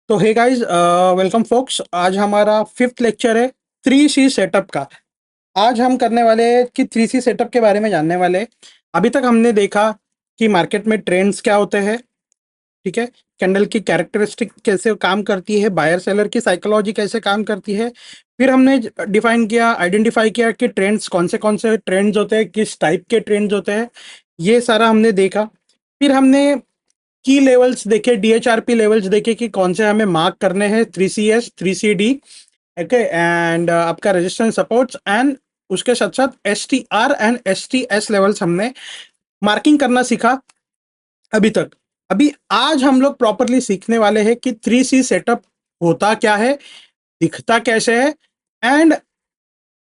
तो hey guys, welcome focus. आज हमारा फिफ्थ लेक्चर है 3C सेटअप का। आज हम करने वाले हैं कि 3C सेटअप के बारे में जानने वाले हैं। अभी तक हमने देखा कि मार्केट में ट्रेंड्स क्या होते हैं, ठीक है। कैंडल की कैरेक्टरिस्टिक कैसे काम करती है, बायर सेलर की साइकोलॉजी कैसे काम करती है। फिर हमने डिफाइन किया, आइडेंटिफाई किया कि ट्रेंड्स कौन से ट्रेंड्स होते हैं, किस टाइप के ट्रेंड्स होते हैं। ये सारा हमने देखा। फिर हमने की लेवल्स देखे, डीएचआरपी लेवल्स देखे कि कौन से हमें मार्क करने हैं, 3CS 3CD, ओके। एंड आपका रेजिस्टेंस सपोर्ट्स एंड उसके साथ साथ STR एंड STS लेवल्स हमने मार्किंग करना सीखा अभी तक। अभी आज हम लोग प्रॉपरली सीखने वाले हैं कि 3C सेटअप होता क्या है, दिखता कैसे है, एंड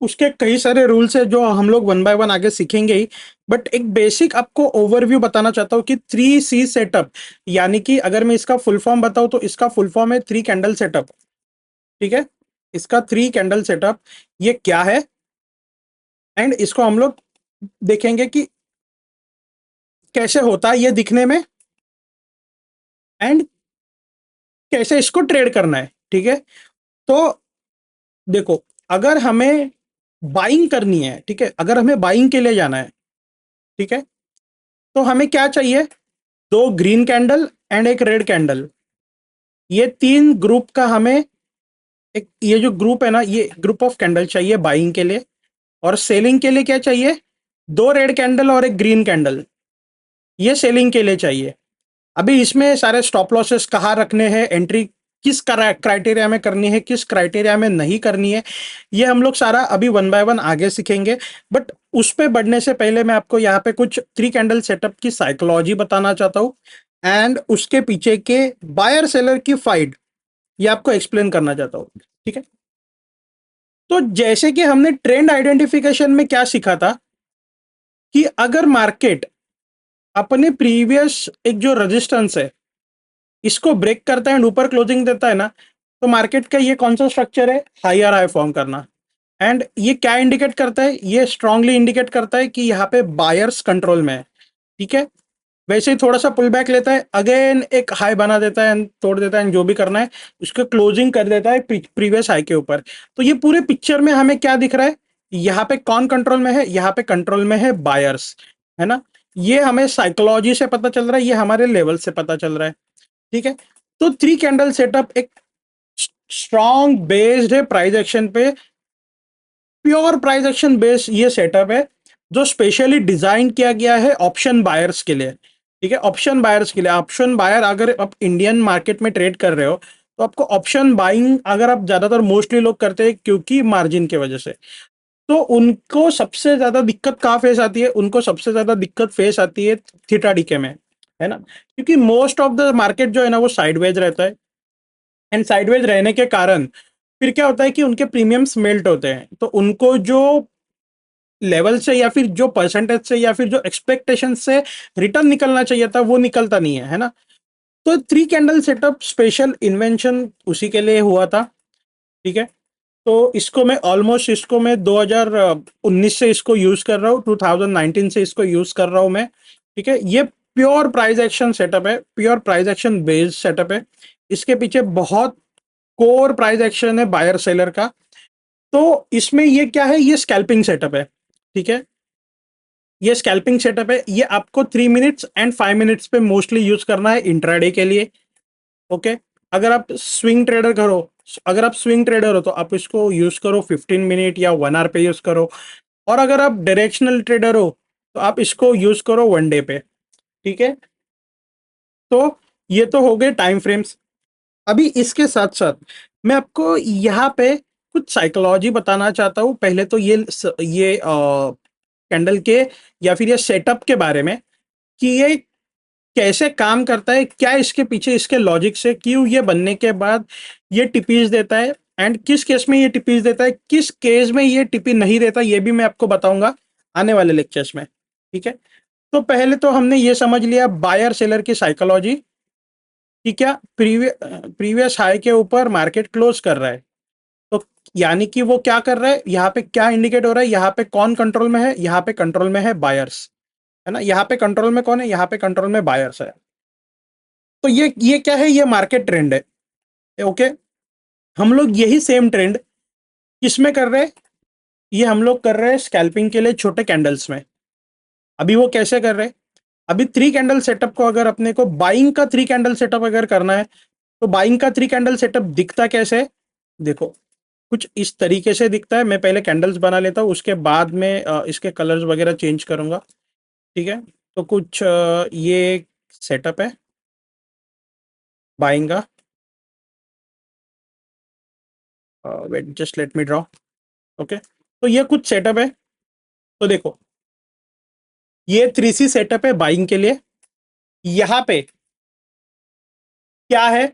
उसके कई सारे रूल्स है जो हम लोग वन बाय वन आगे सीखेंगे ही। बट एक बेसिक आपको ओवरव्यू बताना चाहता हूँ कि 3C सेटअप, यानी कि अगर मैं इसका फुल फॉर्म बताऊं तो इसका फुल फॉर्म है 3 कैंडल सेटअप, ठीक है। इसका 3 कैंडल सेटअप ये क्या है, एंड इसको हम लोग देखेंगे कि कैसे होता है ये दिखने में, एंड कैसे इसको ट्रेड करना है, ठीक है। तो देखो, अगर हमें बाइंग करनी है, ठीक है, अगर हमें बाइंग के लिए जाना है, ठीक है, तो हमें क्या चाहिए? 2 ग्रीन कैंडल एंड एक रेड कैंडल, ये तीन ग्रुप का हमें एक, ये जो ग्रुप है ना, ये ग्रुप ऑफ कैंडल चाहिए बाइंग के लिए। और सेलिंग के लिए क्या चाहिए? 2 रेड कैंडल और एक ग्रीन कैंडल, ये सेलिंग के लिए चाहिए। अभी इसमें सारे स्टॉप लॉसेस कहाँ रखने हैं, एंट्री किस क्राइटेरिया में करनी है, किस क्राइटेरिया में नहीं करनी है, ये हम लोग सारा अभी वन बाय वन आगे सीखेंगे। बट उस पे बढ़ने से पहले मैं आपको यहाँ पे कुछ 3 कैंडल सेटअप की साइकोलॉजी बताना चाहता हूँ, एंड उसके पीछे के बायर सेलर की फाइट ये आपको एक्सप्लेन करना चाहता हूँ, ठीक है। तो जैसे कि हमने ट्रेंड आइडेंटिफिकेशन में क्या सीखा था कि अगर मार्केट अपने प्रीवियस एक जो रेजिस्टेंस है इसको ब्रेक करता है एंड ऊपर क्लोजिंग देता है ना, तो मार्केट का ये कौन सा स्ट्रक्चर है? हायर हाई फॉर्म करना। एंड ये क्या इंडिकेट करता है? ये स्ट्रांगली इंडिकेट करता है कि यहाँ पे बायर्स कंट्रोल में है, ठीक है। वैसे ही थोड़ा सा पुल बैक लेता है, अगेन एक हाई बना देता है and तोड़ देता है and जो भी करना है उसको क्लोजिंग कर देता है प्रीवियस हाई के ऊपर। तो ये पूरे पिक्चर में हमें क्या दिख रहा है? यहाँ पे कौन कंट्रोल में है? यहाँ पे कंट्रोल में है बायर्स, है ना। ये हमें साइकोलॉजी से पता चल रहा है, ये हमारे लेवल से पता चल रहा है, ठीक है। तो 3 कैंडल सेटअप एक स्ट्रॉन्ग बेस्ड है प्राइस एक्शन पे, प्योर प्राइस एक्शन बेस्ड ये सेटअप है जो स्पेशली डिजाइन किया गया है ऑप्शन बायर्स के लिए, ठीक है। ऑप्शन बायर्स के लिए, ऑप्शन बायर अगर आप इंडियन मार्केट में ट्रेड कर रहे हो तो आपको ऑप्शन बाइंग अगर आप ज्यादातर मोस्टली लोग करते हैं क्योंकि मार्जिन की वजह से, तो उनको सबसे ज्यादा दिक्कत कहाँ फेस आती है? उनको सबसे ज्यादा दिक्कत फेस आती है थीटा डीके में, है ना। क्योंकि मोस्ट ऑफ द मार्केट जो है ना वो साइडवेज रहता है, एंड साइडवेज रहने के कारण फिर क्या होता है कि उनके प्रीमियम्स मेल्ट होते हैं, तो उनको जो लेवल से या फिर जो परसेंटेज से या फिर जो एक्सपेक्टेशन से रिटर्न निकलना चाहिए था वो निकलता नहीं है, है ना। तो 3 कैंडल सेटअप स्पेशल इन्वेंशन उसी के लिए हुआ था, ठीक है। तो इसको मैं ऑलमोस्ट इसको मैं 2019 से इसको यूज कर रहा हूँ, 2019 से इसको यूज कर रहा हूँ मैं, ठीक है। ये प्योर प्राइस एक्शन सेटअप है, pure price action based setup है। इसके पीछे बहुत कोर प्राइस एक्शन है बायर सेलर का। तो इसमें ये क्या है? ये स्कैल्पिंग सेटअप है, ठीक है। ये स्कैल्पिंग सेटअप है, ये आपको 3 मिनट्स एंड 5 मिनट्स पे मोस्टली यूज करना है इंट्राडे के लिए, ओके। अगर आप स्विंग ट्रेडर करो, अगर आप स्विंग ट्रेडर हो तो आप इसको यूज करो 15 मिनट या 1 आवर पे यूज करो। और अगर आप डायरेक्शनल ट्रेडर हो तो आप इसको यूज करो 1 डे पे, ठीक है। तो ये तो हो गए टाइम फ्रेम्स। अभी इसके साथ साथ मैं आपको यहाँ पे कुछ साइकोलॉजी बताना चाहता हूँ। पहले तो ये कैंडल के या फिर ये सेटअप के बारे में कि ये कैसे काम करता है, क्या इसके पीछे इसके लॉजिक से क्यों ये बनने के बाद ये टिपीज देता है, एंड किस केस में ये टिपीज देता है, किस केस में ये टिपी नहीं देता, ये भी मैं आपको बताऊंगा आने वाले लेक्चर्स में, ठीक है। तो पहले तो हमने ये समझ लिया बायर सेलर की साइकोलॉजी कि क्या प्रीवियस हाई के ऊपर मार्केट क्लोज कर रहा है, तो यानी कि वो क्या कर रहा है, यहाँ पे क्या इंडिकेट हो रहा है, यहाँ पे कौन कंट्रोल में है? यहाँ पे कंट्रोल में है बायर्स, है ना। यहाँ पे कंट्रोल में कौन है? यहाँ पे कंट्रोल में बायर्स है। तो ये क्या है? ये मार्केट ट्रेंड है। ओके, हम लोग यही सेम ट्रेंड किसमें कर रहे हैं? ये हम लोग कर रहे हैं स्कैल्पिंग के लिए छोटे कैंडल्स में। अभी वो कैसे कर रहे हैं? अभी थ्री कैंडल सेटअप को अगर अपने को बाइंग का थ्री कैंडल सेटअप अगर करना है, तो बाइंग का थ्री कैंडल सेटअप दिखता कैसे है? देखो, कुछ इस तरीके से दिखता है। मैं पहले कैंडल्स बना लेता हूँ, उसके बाद में इसके कलर्स वगैरह चेंज करूंगा। ठीक है, तो कुछ ये सेटअप है बाइंग का। Wait, just let me draw. Okay, तो ये कुछ सेटअप है। तो देखो, ये थ्री सी सेटअप है बाइंग के लिए। यहाँ पे क्या है,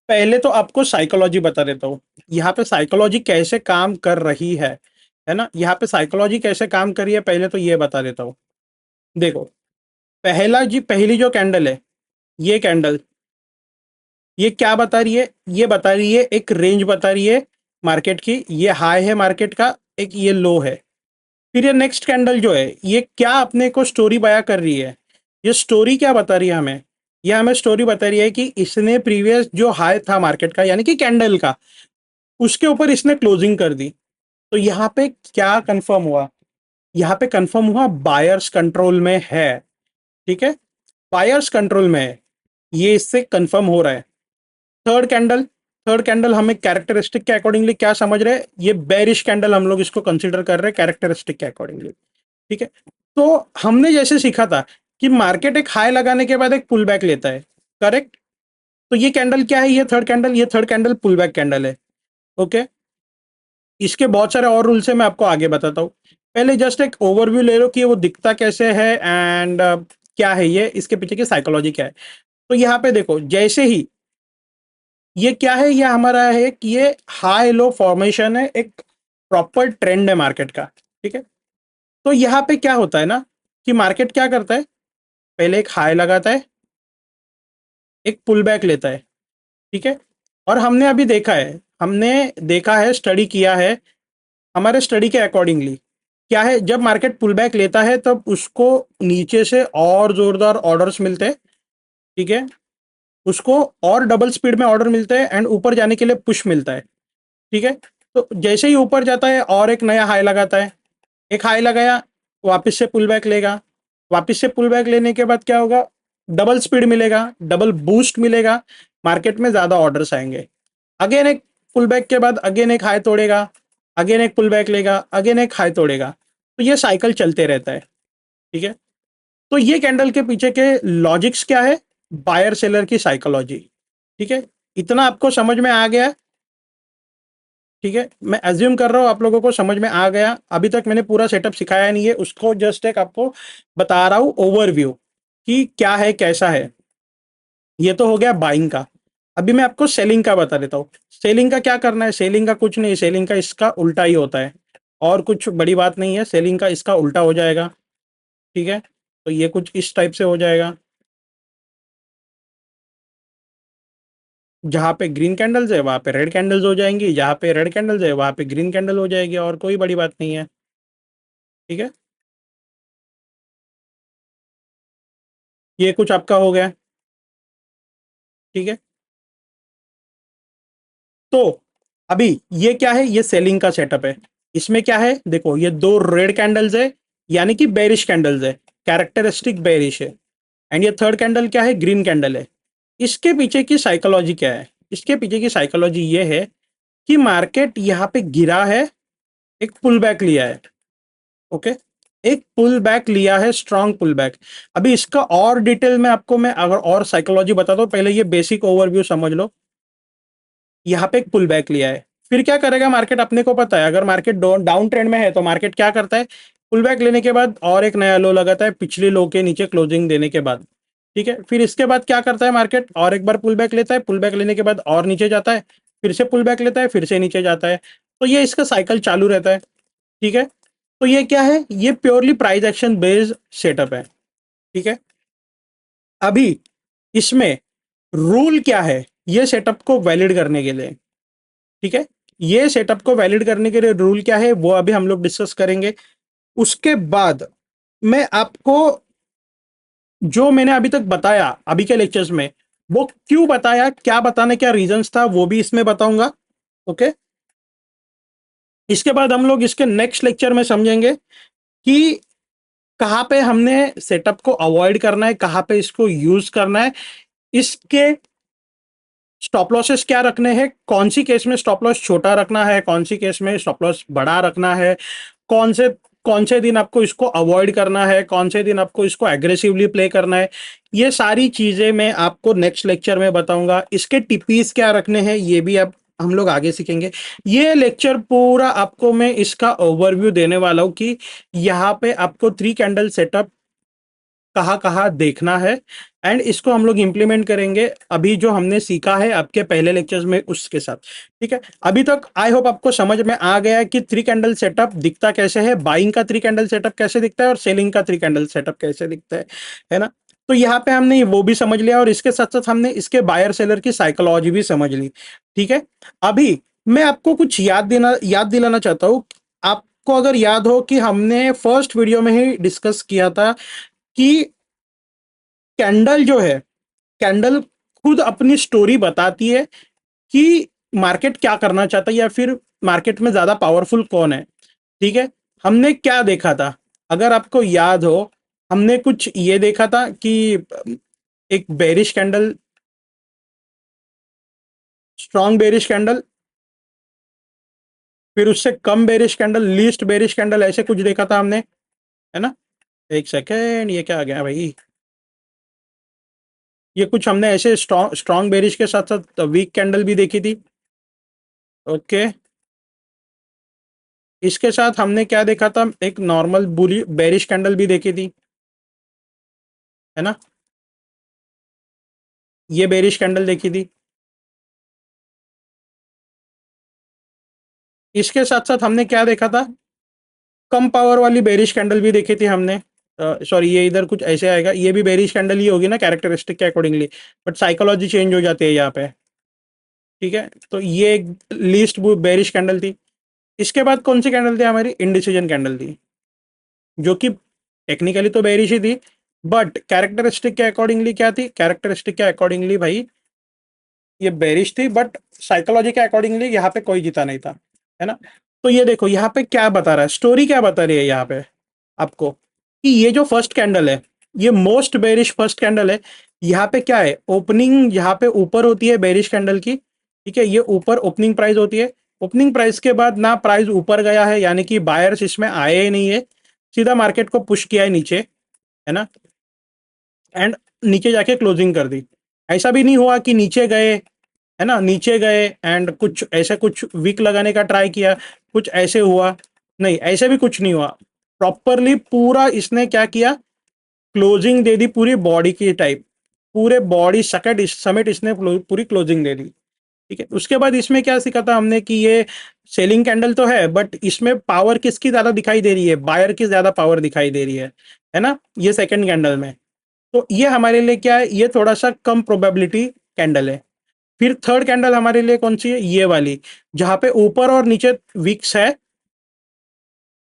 पहले तो आपको साइकोलॉजी बता देता हूँ। यहाँ पे साइकोलॉजी कैसे काम कर रही है ना, यहाँ पे साइकोलॉजी कैसे काम कर रही है पहले तो ये बता देता हूँ। देखो, पहली जो कैंडल है, ये कैंडल, ये क्या बता रही है? ये बता रही है, एक रेंज बता रही है मार्केट की। ये हाई है मार्केट का, एक ये लो है। फिर ये नेक्स्ट कैंडल जो है, ये क्या अपने को स्टोरी बयां कर रही है? ये स्टोरी क्या बता रही है हमें? ये हमें स्टोरी बता रही है कि इसने प्रीवियस जो हाई था मार्केट का, यानी कि कैंडल का, उसके ऊपर इसने क्लोजिंग कर दी। तो यहाँ पे क्या कंफर्म हुआ? यहाँ पे कंफर्म हुआ बायर्स कंट्रोल में है। ठीक है, बायर्स कंट्रोल में है, ये इससे कंफर्म हो रहा है। थर्ड कैंडल, थर्ड कैंडल हमें कैरेक्टरिस्टिक के अकॉर्डिंगली क्या समझ रहे हैं? ये बेरिश कैंडल हम लोग इसको कंसिडर कर रहे हैं कैरेक्टरिस्टिक के अकॉर्डिंगली। ठीक है, तो हमने जैसे सीखा था कि मार्केट एक हाई लगाने के बाद एक पुल बैक लेता है, करेक्ट? तो ये कैंडल क्या है? ये third candle pull back candle है। ओके, इसके बहुत सारे और रूल्स है, मैं आपको आगे बताता हूँ। पहले जस्ट एक ओवरव्यू ले लो कि वो दिखता कैसे है एंड क्या है ये, इसके पीछे की साइकोलॉजी क्या है। तो यहाँ पे देखो, जैसे ही ये क्या है, ये हमारा है कि ये हाई लो फॉर्मेशन है, एक प्रॉपर ट्रेंड है मार्केट का। ठीक है, तो यहाँ पे क्या होता है ना, कि मार्केट क्या करता है, पहले एक हाई लगाता है, एक पुल बैक लेता है। ठीक है, और हमने देखा है, स्टडी किया है, हमारे स्टडी के अकॉर्डिंगली क्या है, जब मार्केट पुल बैक लेता है तब उसको नीचे से और जोरदार ऑर्डर्स मिलते हैं। ठीक है, उसको और डबल स्पीड में ऑर्डर मिलते हैं एंड ऊपर जाने के लिए पुश मिलता है। ठीक है, तो जैसे ही ऊपर जाता है और एक नया हाई लगाता है, एक हाई लगाया, वापस से पुल बैक लेगा, वापस से पुल बैक लेने के बाद क्या होगा, डबल स्पीड मिलेगा, डबल बूस्ट मिलेगा, मार्केट में ज्यादा ऑर्डर्स आएंगे। अगेन एक पुल बैक के बाद अगेन एक हाई तोड़ेगा, अगेन एक पुल बैक लेगा, अगेन एक हाई तोड़ेगा। तो ये साइकिल चलते रहता है। ठीक है, तो ये कैंडल के पीछे के लॉजिक्स क्या है? बायर सेलर की साइकोलॉजी। ठीक है, इतना आपको समझ में आ गया? ठीक है, मैं एज्यूम कर रहा हूँ आप लोगों को समझ में आ गया। अभी तक मैंने पूरा सेटअप सिखाया नहीं है, उसको जस्ट एक आपको बता रहा हूँ ओवरव्यू कि क्या है कैसा है। ये तो हो गया बाइंग का। अभी मैं आपको सेलिंग का बता देता हूँ। सेलिंग का क्या करना है? सेलिंग का कुछ नहीं, सेलिंग का इसका उल्टा ही होता है, और कुछ बड़ी बात नहीं है। सेलिंग का इसका उल्टा हो जाएगा। ठीक है, तो ये कुछ इस टाइप से हो जाएगा, जहाँ पे ग्रीन कैंडल्स है वहां पे रेड कैंडल्स हो जाएंगी, जहाँ पे रेड कैंडल्स है वहां पे ग्रीन कैंडल हो जाएगी, और कोई बड़ी बात नहीं है। ठीक है, ये कुछ आपका हो गया। ठीक है, तो अभी ये क्या है? ये सेलिंग का सेटअप है। इसमें क्या है, देखो, ये दो रेड कैंडल्स है, यानी कि बेरिश कैंडल्स है, कैरेक्टरिस्टिक बेरिश है। एंड ये थर्ड कैंडल क्या है? ग्रीन कैंडल है। इसके पीछे की साइकोलॉजी क्या है? इसके पीछे की साइकोलॉजी ये है कि मार्केट यहाँ पे गिरा है, एक पुल बैक लिया है। ओके, एक पुल बैक लिया है, स्ट्रांग पुल बैक। अभी इसका और डिटेल में आपको मैं अगर और साइकोलॉजी बता दो, पहले ये बेसिक ओवरव्यू समझ लो। यहाँ पे एक पुल बैक लिया है, फिर क्या करेगा मार्केट? अपने को पता है, अगर मार्केट डाउन ट्रेंड में है तो मार्केट क्या करता है? पुल बैक लेने के बाद और एक नया लो लगाता है, पिछले लो के नीचे क्लोजिंग देने के बाद। ठीक है, फिर इसके बाद क्या करता है मार्केट? और एक बार पुल बैक लेता है, पुल बैक लेने के बाद और नीचे जाता है, फिर से पुल बैक लेता है, फिर से नीचे जाता है। तो ये इसका साइकिल चालू रहता है। ठीक है, तो ये क्या है? ये purely price action based setup है। ठीक है, अभी इसमें रूल क्या है ये सेटअप को वैलिड करने के लिए? ठीक है, ये सेटअप को वैलिड करने के लिए रूल क्या है वो अभी हम लोग डिस्कस करेंगे। उसके बाद मैं आपको जो मैंने अभी तक बताया अभी के लेक्चर्स में, वो क्यों बताया, क्या बताने क्या रीजंस था, वो भी इसमें बताऊंगा। ओके। इसके बाद हम लोग इसके नेक्स्ट लेक्चर में समझेंगे कि कहाँ पे हमने सेटअप को अवॉइड करना है, कहाँ पे इसको यूज करना है, इसके स्टॉप लॉसेस क्या रखने हैं, कौन सी केस में स्टॉप लॉस छोटा रखना है, कौन सी केस में स्टॉप लॉस बड़ा रखना है, कौन से कौन से दिन आपको इसको अवॉइड करना है, कौन से दिन आपको इसको एग्रेसिवली प्ले करना है, ये सारी चीजें मैं आपको नेक्स्ट लेक्चर में बताऊंगा। इसके टिपीज क्या रखने हैं ये भी अब हम लोग आगे सीखेंगे। ये लेक्चर पूरा आपको मैं इसका ओवरव्यू देने वाला हूँ कि यहाँ पे आपको 3 कैंडल सेटअप कहाँ कहाँ देखना है, एंड इसको हम लोग इंप्लीमेंट करेंगे अभी जो हमने सीखा है आपके पहले लेक्चर्स में उसके साथ। ठीक है, अभी तक आई होप आपको समझ में आ गया है कि 3 कैंडल सेटअप दिखता कैसे है, बाइंग का 3 कैंडल सेटअप कैसे दिखता है और सेलिंग का 3 कैंडल सेटअप कैसे दिखता है ना। तो यहाँ पे हमने वो भी समझ लिया और इसके साथ साथ हमने इसके बायर सेलर की साइकोलॉजी भी समझ ली। ठीक है, अभी मैं आपको कुछ याद दिलाना चाहता हूँ। आपको अगर याद हो कि हमने फर्स्ट वीडियो में ही डिस्कस किया था कि कैंडल जो है, कैंडल खुद अपनी स्टोरी बताती है कि मार्केट क्या करना चाहता है या फिर मार्केट में ज्यादा पावरफुल कौन है। ठीक है, हमने क्या देखा था, अगर आपको याद हो, हमने कुछ ये देखा था कि एक bearish candle, strong bearish candle, फिर उससे कम bearish candle, least bearish candle, ऐसे कुछ देखा था हमने, है ना। एक सेकेंड, ये क्या आ गया भाई, ये कुछ हमने ऐसे स्ट्रॉन्ग स्ट्रॉन्ग बेरिश के साथ साथ वीक कैंडल भी देखी थी। ओके, इसके साथ हमने क्या देखा था, एक नॉर्मल बुली बेरिश कैंडल भी देखी थी, है ना, ये बेरिश कैंडल देखी थी। इसके साथ साथ हमने क्या देखा था, कम पावर वाली बेरिश कैंडल भी देखी थी हमने। सॉरी, ये इधर कुछ ऐसे आएगा, ये भी बेरिश कैंडल ही होगी ना कैरेक्टरिस्टिक के अकॉर्डिंगली, बट साइकोलॉजी चेंज हो जाती है यहाँ पे। ठीक है, तो ये एक लीस्ट बेरिश कैंडल थी। इसके बाद कौन सी कैंडल थी हमारी, इंडिसीजन कैंडल थी, जो कि टेक्निकली तो बेरिश ही थी, बट कैरेक्टरिस्टिक के अकॉर्डिंगली क्या थी, कैरेक्टरिस्टिक के अकॉर्डिंगली भाई ये बेरिश थी, बट साइकोलॉजी के अकॉर्डिंगली यहाँ पे कोई जीता नहीं था, है ना। तो ये देखो यहाँ पे क्या बता रहा है, स्टोरी क्या बता रही है यहाँ पे आपको, कि ये जो फर्स्ट कैंडल है, ये मोस्ट बेरिश फर्स्ट कैंडल है। यहाँ पे क्या है, ओपनिंग यहाँ पे ऊपर होती है बेरिश कैंडल की। ठीक है, ये ऊपर ओपनिंग प्राइस होती है, ओपनिंग प्राइस के बाद ना प्राइस ऊपर गया है, यानी कि बायर्स इसमें आए ही नहीं है, सीधा मार्केट को पुश किया है नीचे, है ना, एंड नीचे जाके क्लोजिंग कर दी। ऐसा भी नहीं हुआ कि नीचे गए, है ना, नीचे गए एंड कुछ ऐसे कुछ वीक लगाने का ट्राई किया, कुछ ऐसे हुआ, नहीं ऐसे भी कुछ नहीं हुआ। प्रॉपरली पूरा इसने क्या किया, क्लोजिंग दे दी पूरी बॉडी की टाइप, पूरे बॉडी सकट इस समेट इसने पूरी क्लोजिंग दे दी। ठीक है, उसके बाद इसमें क्या सीखा था हमने कि ये सेलिंग कैंडल तो है, बट इसमें पावर किसकी ज्यादा दिखाई दे रही है, बायर की ज्यादा पावर दिखाई दे रही है ना, ये सेकंड कैंडल में। तो ये हमारे लिए क्या है, ये थोड़ा सा कम प्रोबेबिलिटी कैंडल है। फिर थर्ड कैंडल हमारे लिए कौन सी है, ये वाली, जहां पे ऊपर और नीचे विक्स है,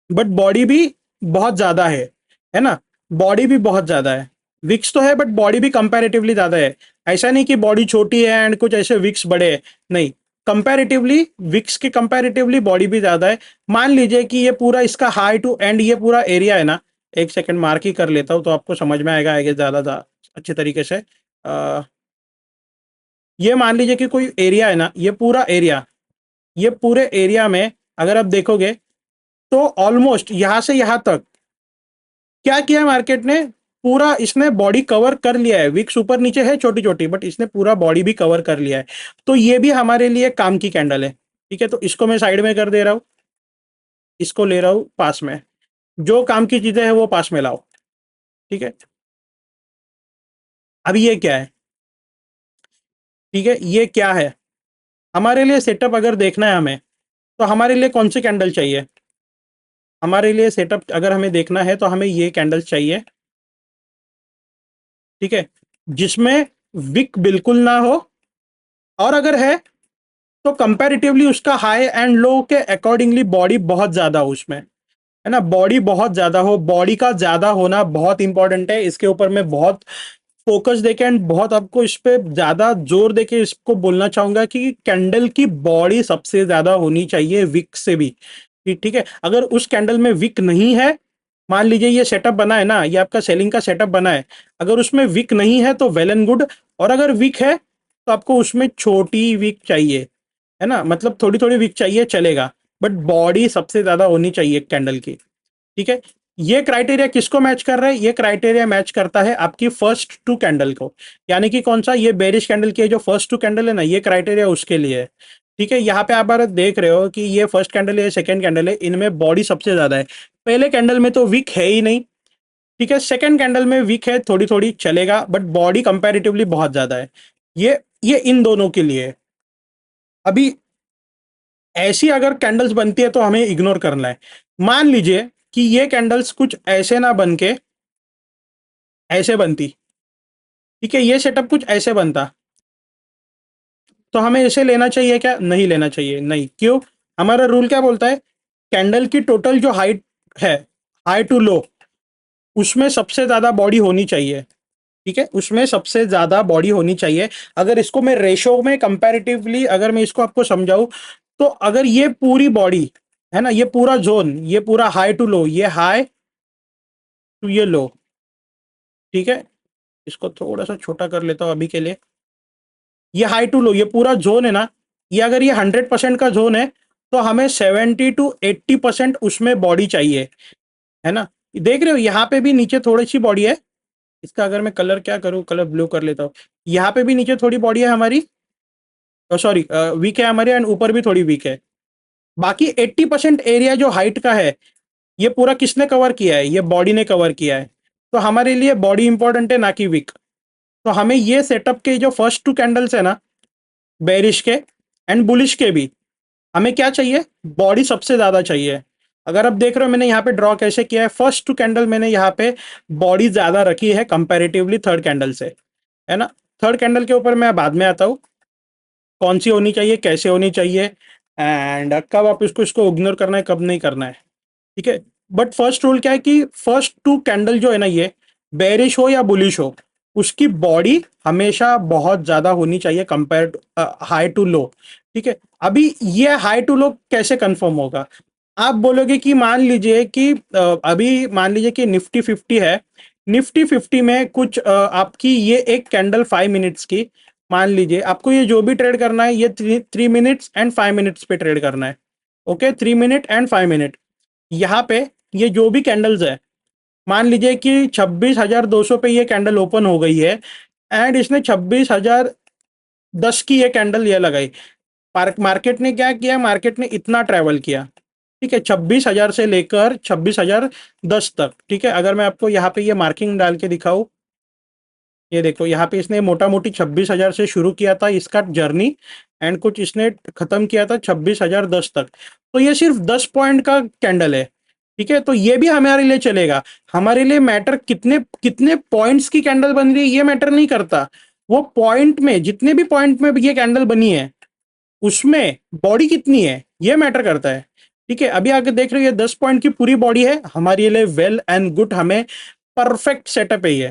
बट बॉडी भी बहुत ज्यादा है ना, बॉडी भी बहुत ज्यादा है। विक्स तो है बट बॉडी भी कंपैरेटिवली ज्यादा है। ऐसा नहीं कि बॉडी छोटी है एंड कुछ ऐसे विक्स बड़े हैं, नहीं, कंपैरेटिवली विक्स के कंपैरेटिवली बॉडी भी ज्यादा है। मान लीजिए कि ये पूरा इसका हाई टू एंड ये पूरा एरिया है ना, एक सेकंड मार्क ही कर लेता हूँ तो आपको समझ में आएगा आगे अच्छे तरीके से। ये मान लीजिए कि कोई एरिया है ना, ये पूरा एरिया, ये पूरे एरिया में अगर आप देखोगे तो ऑलमोस्ट यहां से यहां तक क्या किया मार्केट ने, पूरा इसने बॉडी कवर कर लिया है। विक्स ऊपर नीचे है छोटी छोटी, बट इसने पूरा बॉडी भी कवर कर लिया है। तो ये भी हमारे लिए काम की कैंडल है। ठीक है, तो इसको मैं साइड में कर दे रहा हूं, इसको ले रहा हूं पास में, जो काम की चीजें हैं वो पास में लाओ। ठीक है, अभी ये क्या है, ठीक है, ये क्या है हमारे लिए सेटअप अगर देखना है हमें, तो हमारे लिए कौन सी कैंडल चाहिए, हमारे लिए सेटअप अगर हमें देखना है तो हमें ये कैंडल चाहिए। ठीक है, जिसमें विक बिल्कुल ना हो, और अगर है तो कंपैरेटिवली उसका हाई एंड लो के अकॉर्डिंगली बॉडी बहुत ज्यादा हो उसमें, है ना, बॉडी बहुत ज्यादा हो, बॉडी का ज्यादा होना बहुत इंपॉर्टेंट है। इसके ऊपर मैं बहुत फोकस देके एंड बहुत आपको इस पे ज्यादा जोर देके इसको बोलना चाहूंगा कि कैंडल की बॉडी सबसे ज्यादा होनी चाहिए विक से भी। ठीक है, अगर उस कैंडल में विक नहीं है, मान लीजिए ये सेटअप बना है ना, ये आपका सेलिंग का सेटअप बना है, अगर उसमें विक नहीं है तो वेल एंड गुड, और अगर विक है तो आपको उसमें छोटी विक चाहिए, है ना, मतलब थोड़ी थोड़ी विक चाहिए चलेगा, बट बॉडी सबसे ज्यादा होनी चाहिए कैंडल की। ठीक है, ये क्राइटेरिया किसको मैच कर रहा है? ये क्राइटेरिया मैच करता है आपकी फर्स्ट टू कैंडल को, यानी कि कौन सा, ये बेरिश कैंडल की जो फर्स्ट टू कैंडल है ना, ये क्राइटेरिया उसके लिए है। ठीक है, यहाँ पे आप देख रहे हो कि ये फर्स्ट कैंडल है, सेकंड कैंडल है, इनमें बॉडी सबसे ज्यादा है। पहले कैंडल में तो वीक है ही नहीं, ठीक है, सेकंड कैंडल में वीक है, थोड़ी थोड़ी चलेगा, बट बॉडी कंपैरेटिवली बहुत ज्यादा है। ये इन दोनों के लिए है। अभी ऐसी अगर कैंडल्स बनती है तो हमें इग्नोर करना है। मान लीजिए कि ये कैंडल्स कुछ ऐसे ना बन के ऐसे बनती, ठीक है, ये सेटअप कुछ ऐसे बनता, तो हमें इसे लेना चाहिए क्या? नहीं लेना चाहिए, नहीं, क्यों? हमारा रूल क्या बोलता है? कैंडल की टोटल जो हाइट है, हाई टू लो, उसमें सबसे ज्यादा बॉडी होनी चाहिए। ठीक है, उसमें सबसे ज्यादा बॉडी होनी चाहिए। अगर इसको मैं रेशो में कंपैरेटिवली अगर मैं इसको आपको समझाऊं, तो अगर ये पूरी बॉडी है ना, ये पूरा जोन, ये पूरा हाई टू लो, ये हाई टू ये लो, ठीक है, इसको थोड़ा सा छोटा कर लेता हूं अभी के लिए। ये हाई टू लो, ये पूरा जोन है ना, ये अगर ये 100% का जोन है, तो हमें 70 to 80% उसमें बॉडी चाहिए, है ना। देख रहे हो यहाँ पे भी नीचे थोड़ी सी बॉडी है, इसका अगर मैं कलर क्या करूँ, कलर ब्लू कर लेता हूँ। यहाँ पे भी नीचे थोड़ी बॉडी है हमारी, सॉरी वीक है हमारी, एंड ऊपर भी थोड़ी वीक है। बाकी 80% एरिया जो हाइट का है, ये पूरा किसने कवर किया है? ये बॉडी ने कवर किया है। तो हमारे लिए बॉडी इंपॉर्टेंट है, ना कि वीक। तो हमें ये सेटअप के जो फर्स्ट टू कैंडल्स है ना, बेरिश के एंड बुलिश के भी, हमें क्या चाहिए? बॉडी सबसे ज्यादा चाहिए। अगर आप देख रहे हो मैंने यहाँ पे ड्रॉ कैसे किया है, फर्स्ट टू कैंडल मैंने यहाँ पे बॉडी ज्यादा रखी है कंपैरेटिवली थर्ड कैंडल से, है ना। थर्ड कैंडल के ऊपर मैं बाद में आता हूँ, कौन सी होनी चाहिए, कैसे होनी चाहिए, एंड कब आप इसको इसको इग्नोर करना है, कब नहीं करना है। ठीक है, बट फर्स्ट रूल क्या है कि फर्स्ट टू कैंडल जो है ना, ये बेरिश हो या बुलिश हो, उसकी बॉडी हमेशा बहुत ज्यादा होनी चाहिए कंपेयर हाई टू लो। ठीक है, अभी ये हाई टू लो कैसे कंफर्म होगा? आप बोलोगे कि मान लीजिए कि अभी मान लीजिए कि निफ्टी 50 है, निफ्टी 50 में कुछ आपकी ये एक कैंडल 5 मिनट्स की, मान लीजिए आपको ये जो भी ट्रेड करना है, ये 3 मिनट्स एंड 5 मिनट्स पे ट्रेड करना है। ओके, 3 मिनट एंड 5 मिनट, यहाँ पे ये जो भी कैंडल्स है, मान लीजिए कि 26,200 पे ये कैंडल ओपन हो गई है, एंड इसने 26,010 की ये कैंडल ये लगाई। मार्केट ने क्या किया? मार्केट ने इतना ट्रेवल किया, ठीक है, 26,000 से लेकर 26,010 तक। ठीक है, अगर मैं आपको यहाँ पे ये मार्किंग डाल के दिखाऊं, ये देखो यहाँ पे इसने मोटा मोटी 26,000 से शुरू किया था इसका जर्नी, एंड कुछ इसने खत्म किया था 26,010 तक। तो ये सिर्फ 10 पॉइंट का कैंडल है। ठीक है, तो ये भी हमारे लिए चलेगा। हमारे लिए मैटर कितने कितने पॉइंट्स की कैंडल बन रही है ये मैटर नहीं करता, वो पॉइंट में, जितने भी पॉइंट में ये कैंडल बनी है, उसमें बॉडी कितनी है ये मैटर करता है। ठीक है, अभी आगे देख रहे हो ये 10 पॉइंट की पूरी बॉडी है, हमारे लिए वेल एंड गुड, हमें परफेक्ट सेटअप है ये,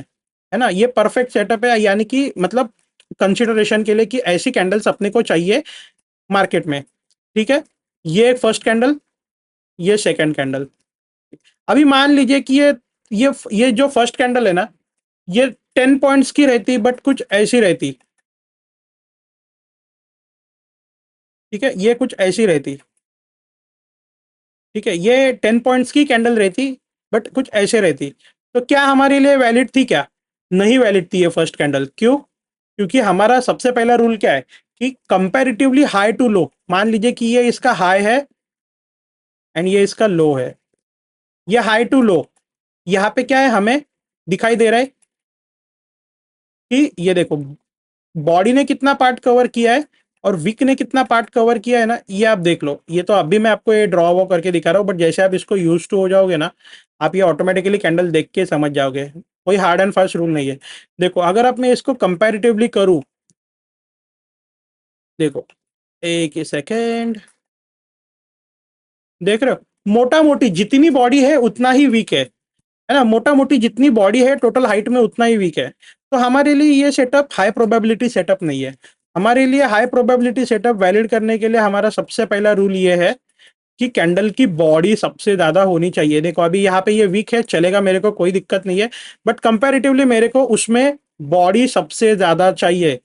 है ना, ये परफेक्ट सेटअप है, यानी कि मतलब कंसिडरेशन के लिए कि ऐसी कैंडल्स अपने को चाहिए मार्केट में। ठीक है, ये फर्स्ट कैंडल, ये सेकंड कैंडल। अभी मान लीजिए कि ये जो फर्स्ट कैंडल है ना, ये 10 पॉइंट्स की रहती बट कुछ ऐसी रहती, ठीक है, ये कुछ ऐसी रहती, ठीक है, ये 10 पॉइंट्स की कैंडल रहती, बट कुछ ऐसे रहती, तो क्या हमारे लिए वैलिड थी? क्या नहीं वैलिड थी ये फर्स्ट कैंडल? क्यों? क्योंकि हमारा सबसे पहला रूल क्या है कि कंपैरेटिवली हाई टू लो, मान लीजिए कि ये इसका हाई है एंड ये इसका लो है, ये हाई टू लो, यहाँ पे क्या है हमें दिखाई दे रहा है कि ये देखो बॉडी ने कितना पार्ट कवर किया है और विक ने कितना पार्ट कवर किया है ना, ये आप देख लो। ये तो अभी मैं आपको ये ड्रॉ वो करके दिखा रहा हूँ, बट जैसे आप इसको यूज टू हो जाओगे ना, आप ये ऑटोमेटिकली कैंडल देख के समझ जाओगे, कोई हार्ड एंड फास्ट रूल नहीं है। देखो अगर आप मैं इसको कंपैरेटिवली करूँ, देखो एक ही सेकेंड, देख रहे हो मोटा मोटी जितनी बॉडी है उतना ही वीक है ना, मोटा मोटी जितनी बॉडी है टोटल हाइट में उतना ही वीक है। तो हमारे लिए ये सेटअप हाई प्रोबेबिलिटी सेटअप नहीं है। हमारे लिए हाई प्रोबेबिलिटी सेटअप वैलिड करने के लिए हमारा सबसे पहला रूल ये है कि कैंडल की बॉडी सबसे ज्यादा होनी चाहिए। देखो अभी यहाँ पे ये वीक है, चलेगा, मेरे को कोई दिक्कत नहीं है, बट कंपैरेटिवली मेरे को उसमें बॉडी सबसे ज्यादा चाहिए।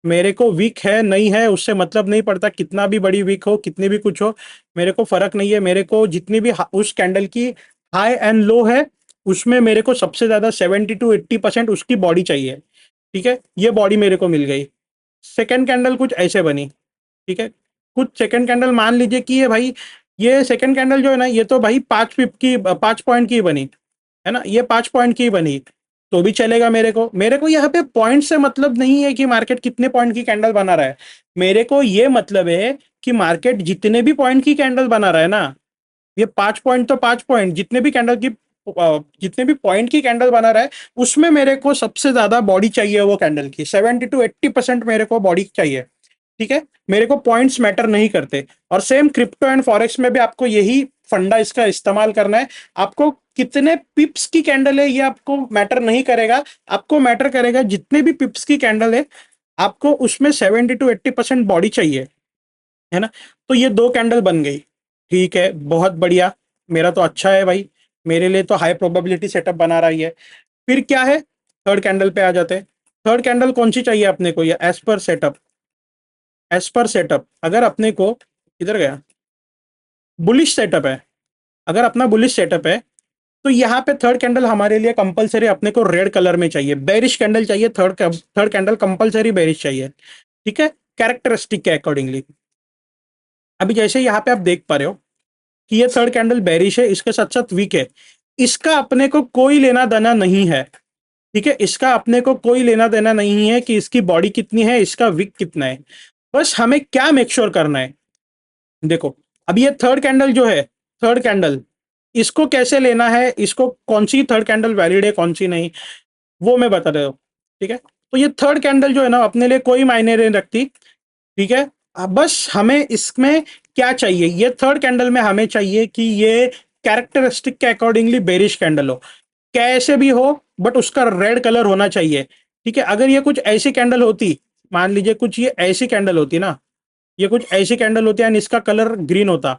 मेरे को वीक है नहीं है उससे मतलब नहीं पड़ता, कितना भी बड़ी वीक हो, कितनी भी कुछ हो, मेरे को फर्क नहीं है। मेरे को जितनी भी उस कैंडल की हाई एंड लो है, उसमें मेरे को सबसे ज्यादा 70 to 80% उसकी बॉडी चाहिए। ठीक है, ये बॉडी मेरे को मिल गई। सेकेंड कैंडल कुछ ऐसे बनी। ठीक है, कुछ सेकंड कैंडल मान लीजिए कि ये भाई, ये सेकंड कैंडल जो है ना, ये तो भाई 5 पिप की, 5 पॉइंट की बनी है ना, ये 5 पॉइंट की बनी, तो भी चलेगा। मेरे को यहाँ पे पॉइंट से मतलब नहीं है कि मार्केट कितने पॉइंट की कैंडल बना रहा है। मेरे को ये मतलब है कि मार्केट जितने भी पॉइंट की कैंडल बना रहा है ना, ये 5 पॉइंट तो 5 पॉइंट, जितने भी कैंडल की जितने भी पॉइंट की कैंडल बना रहा है, उसमें मेरे को सबसे ज्यादा बॉडी चाहिए वो कैंडल की, 70 to 80% मेरे को बॉडी चाहिए। ठीक है, मेरे को पॉइंट्स मैटर नहीं करते। और सेम क्रिप्टो एंड फॉरेक्स में भी आपको यही फंडा इसका इस्तेमाल करना है। आपको कितने पिप्स की कैंडल है ये आपको मैटर नहीं करेगा, आपको मैटर करेगा जितने भी पिप्स की कैंडल है, आपको उसमें 70 to 80% बॉडी चाहिए, है ना। तो ये दो कैंडल बन गई, ठीक है, बहुत बढ़िया, मेरा तो अच्छा है भाई, मेरे लिए तो हाई प्रोबेबिलिटी सेटअप बना रही है। फिर क्या है, थर्ड कैंडल पे आ जाते हैं। थर्ड कैंडल कौन सी चाहिए अपने को, ये as per setup, as per setup अगर अपने को, किधर गया, बुलिश सेटअप है, अगर अपना बुलिश सेटअप है, तो यहाँ पे थर्ड कैंडल हमारे लिए कंपलसरी अपने को रेड कलर में चाहिए, बेरिश कैंडल चाहिए, थर्ड कैंडल कंपलसरी बेरिश चाहिए। ठीक है, कैरेक्टरिस्टिक के अकॉर्डिंगली। अभी जैसे यहाँ पे आप देख पा रहे हो कि ये थर्ड कैंडल बेरिश है, इसके साथ साथ वीक है, इसका अपने को कोई लेना देना नहीं है। ठीक है, इसका अपने को कोई लेना देना नहीं है कि इसकी बॉडी कितनी है, इसका विक कितना है। बस हमें क्या मेक श्योर करना है, देखो अब ये थर्ड कैंडल जो है, थर्ड कैंडल, इसको कैसे लेना है, इसको कौन सी थर्ड कैंडल वैलिड है कौन सी नहीं, वो मैं बता रहा हूँ। ठीक है, तो ये थर्ड कैंडल जो है ना, अपने लिए कोई मायने नहीं रखती। ठीक है, अब बस हमें इसमें क्या चाहिए, ये थर्ड कैंडल में हमें चाहिए कि ये कैरेक्टरिस्टिक के अकॉर्डिंगली बेरिश कैंडल हो, कैसे भी हो, बट उसका रेड कलर होना चाहिए। ठीक है, अगर ये कुछ ऐसी कैंडल होती, मान लीजिए कुछ ये ऐसी कैंडल होती ना, ये कुछ ऐसी कैंडल होती है एंड इसका कलर ग्रीन होता,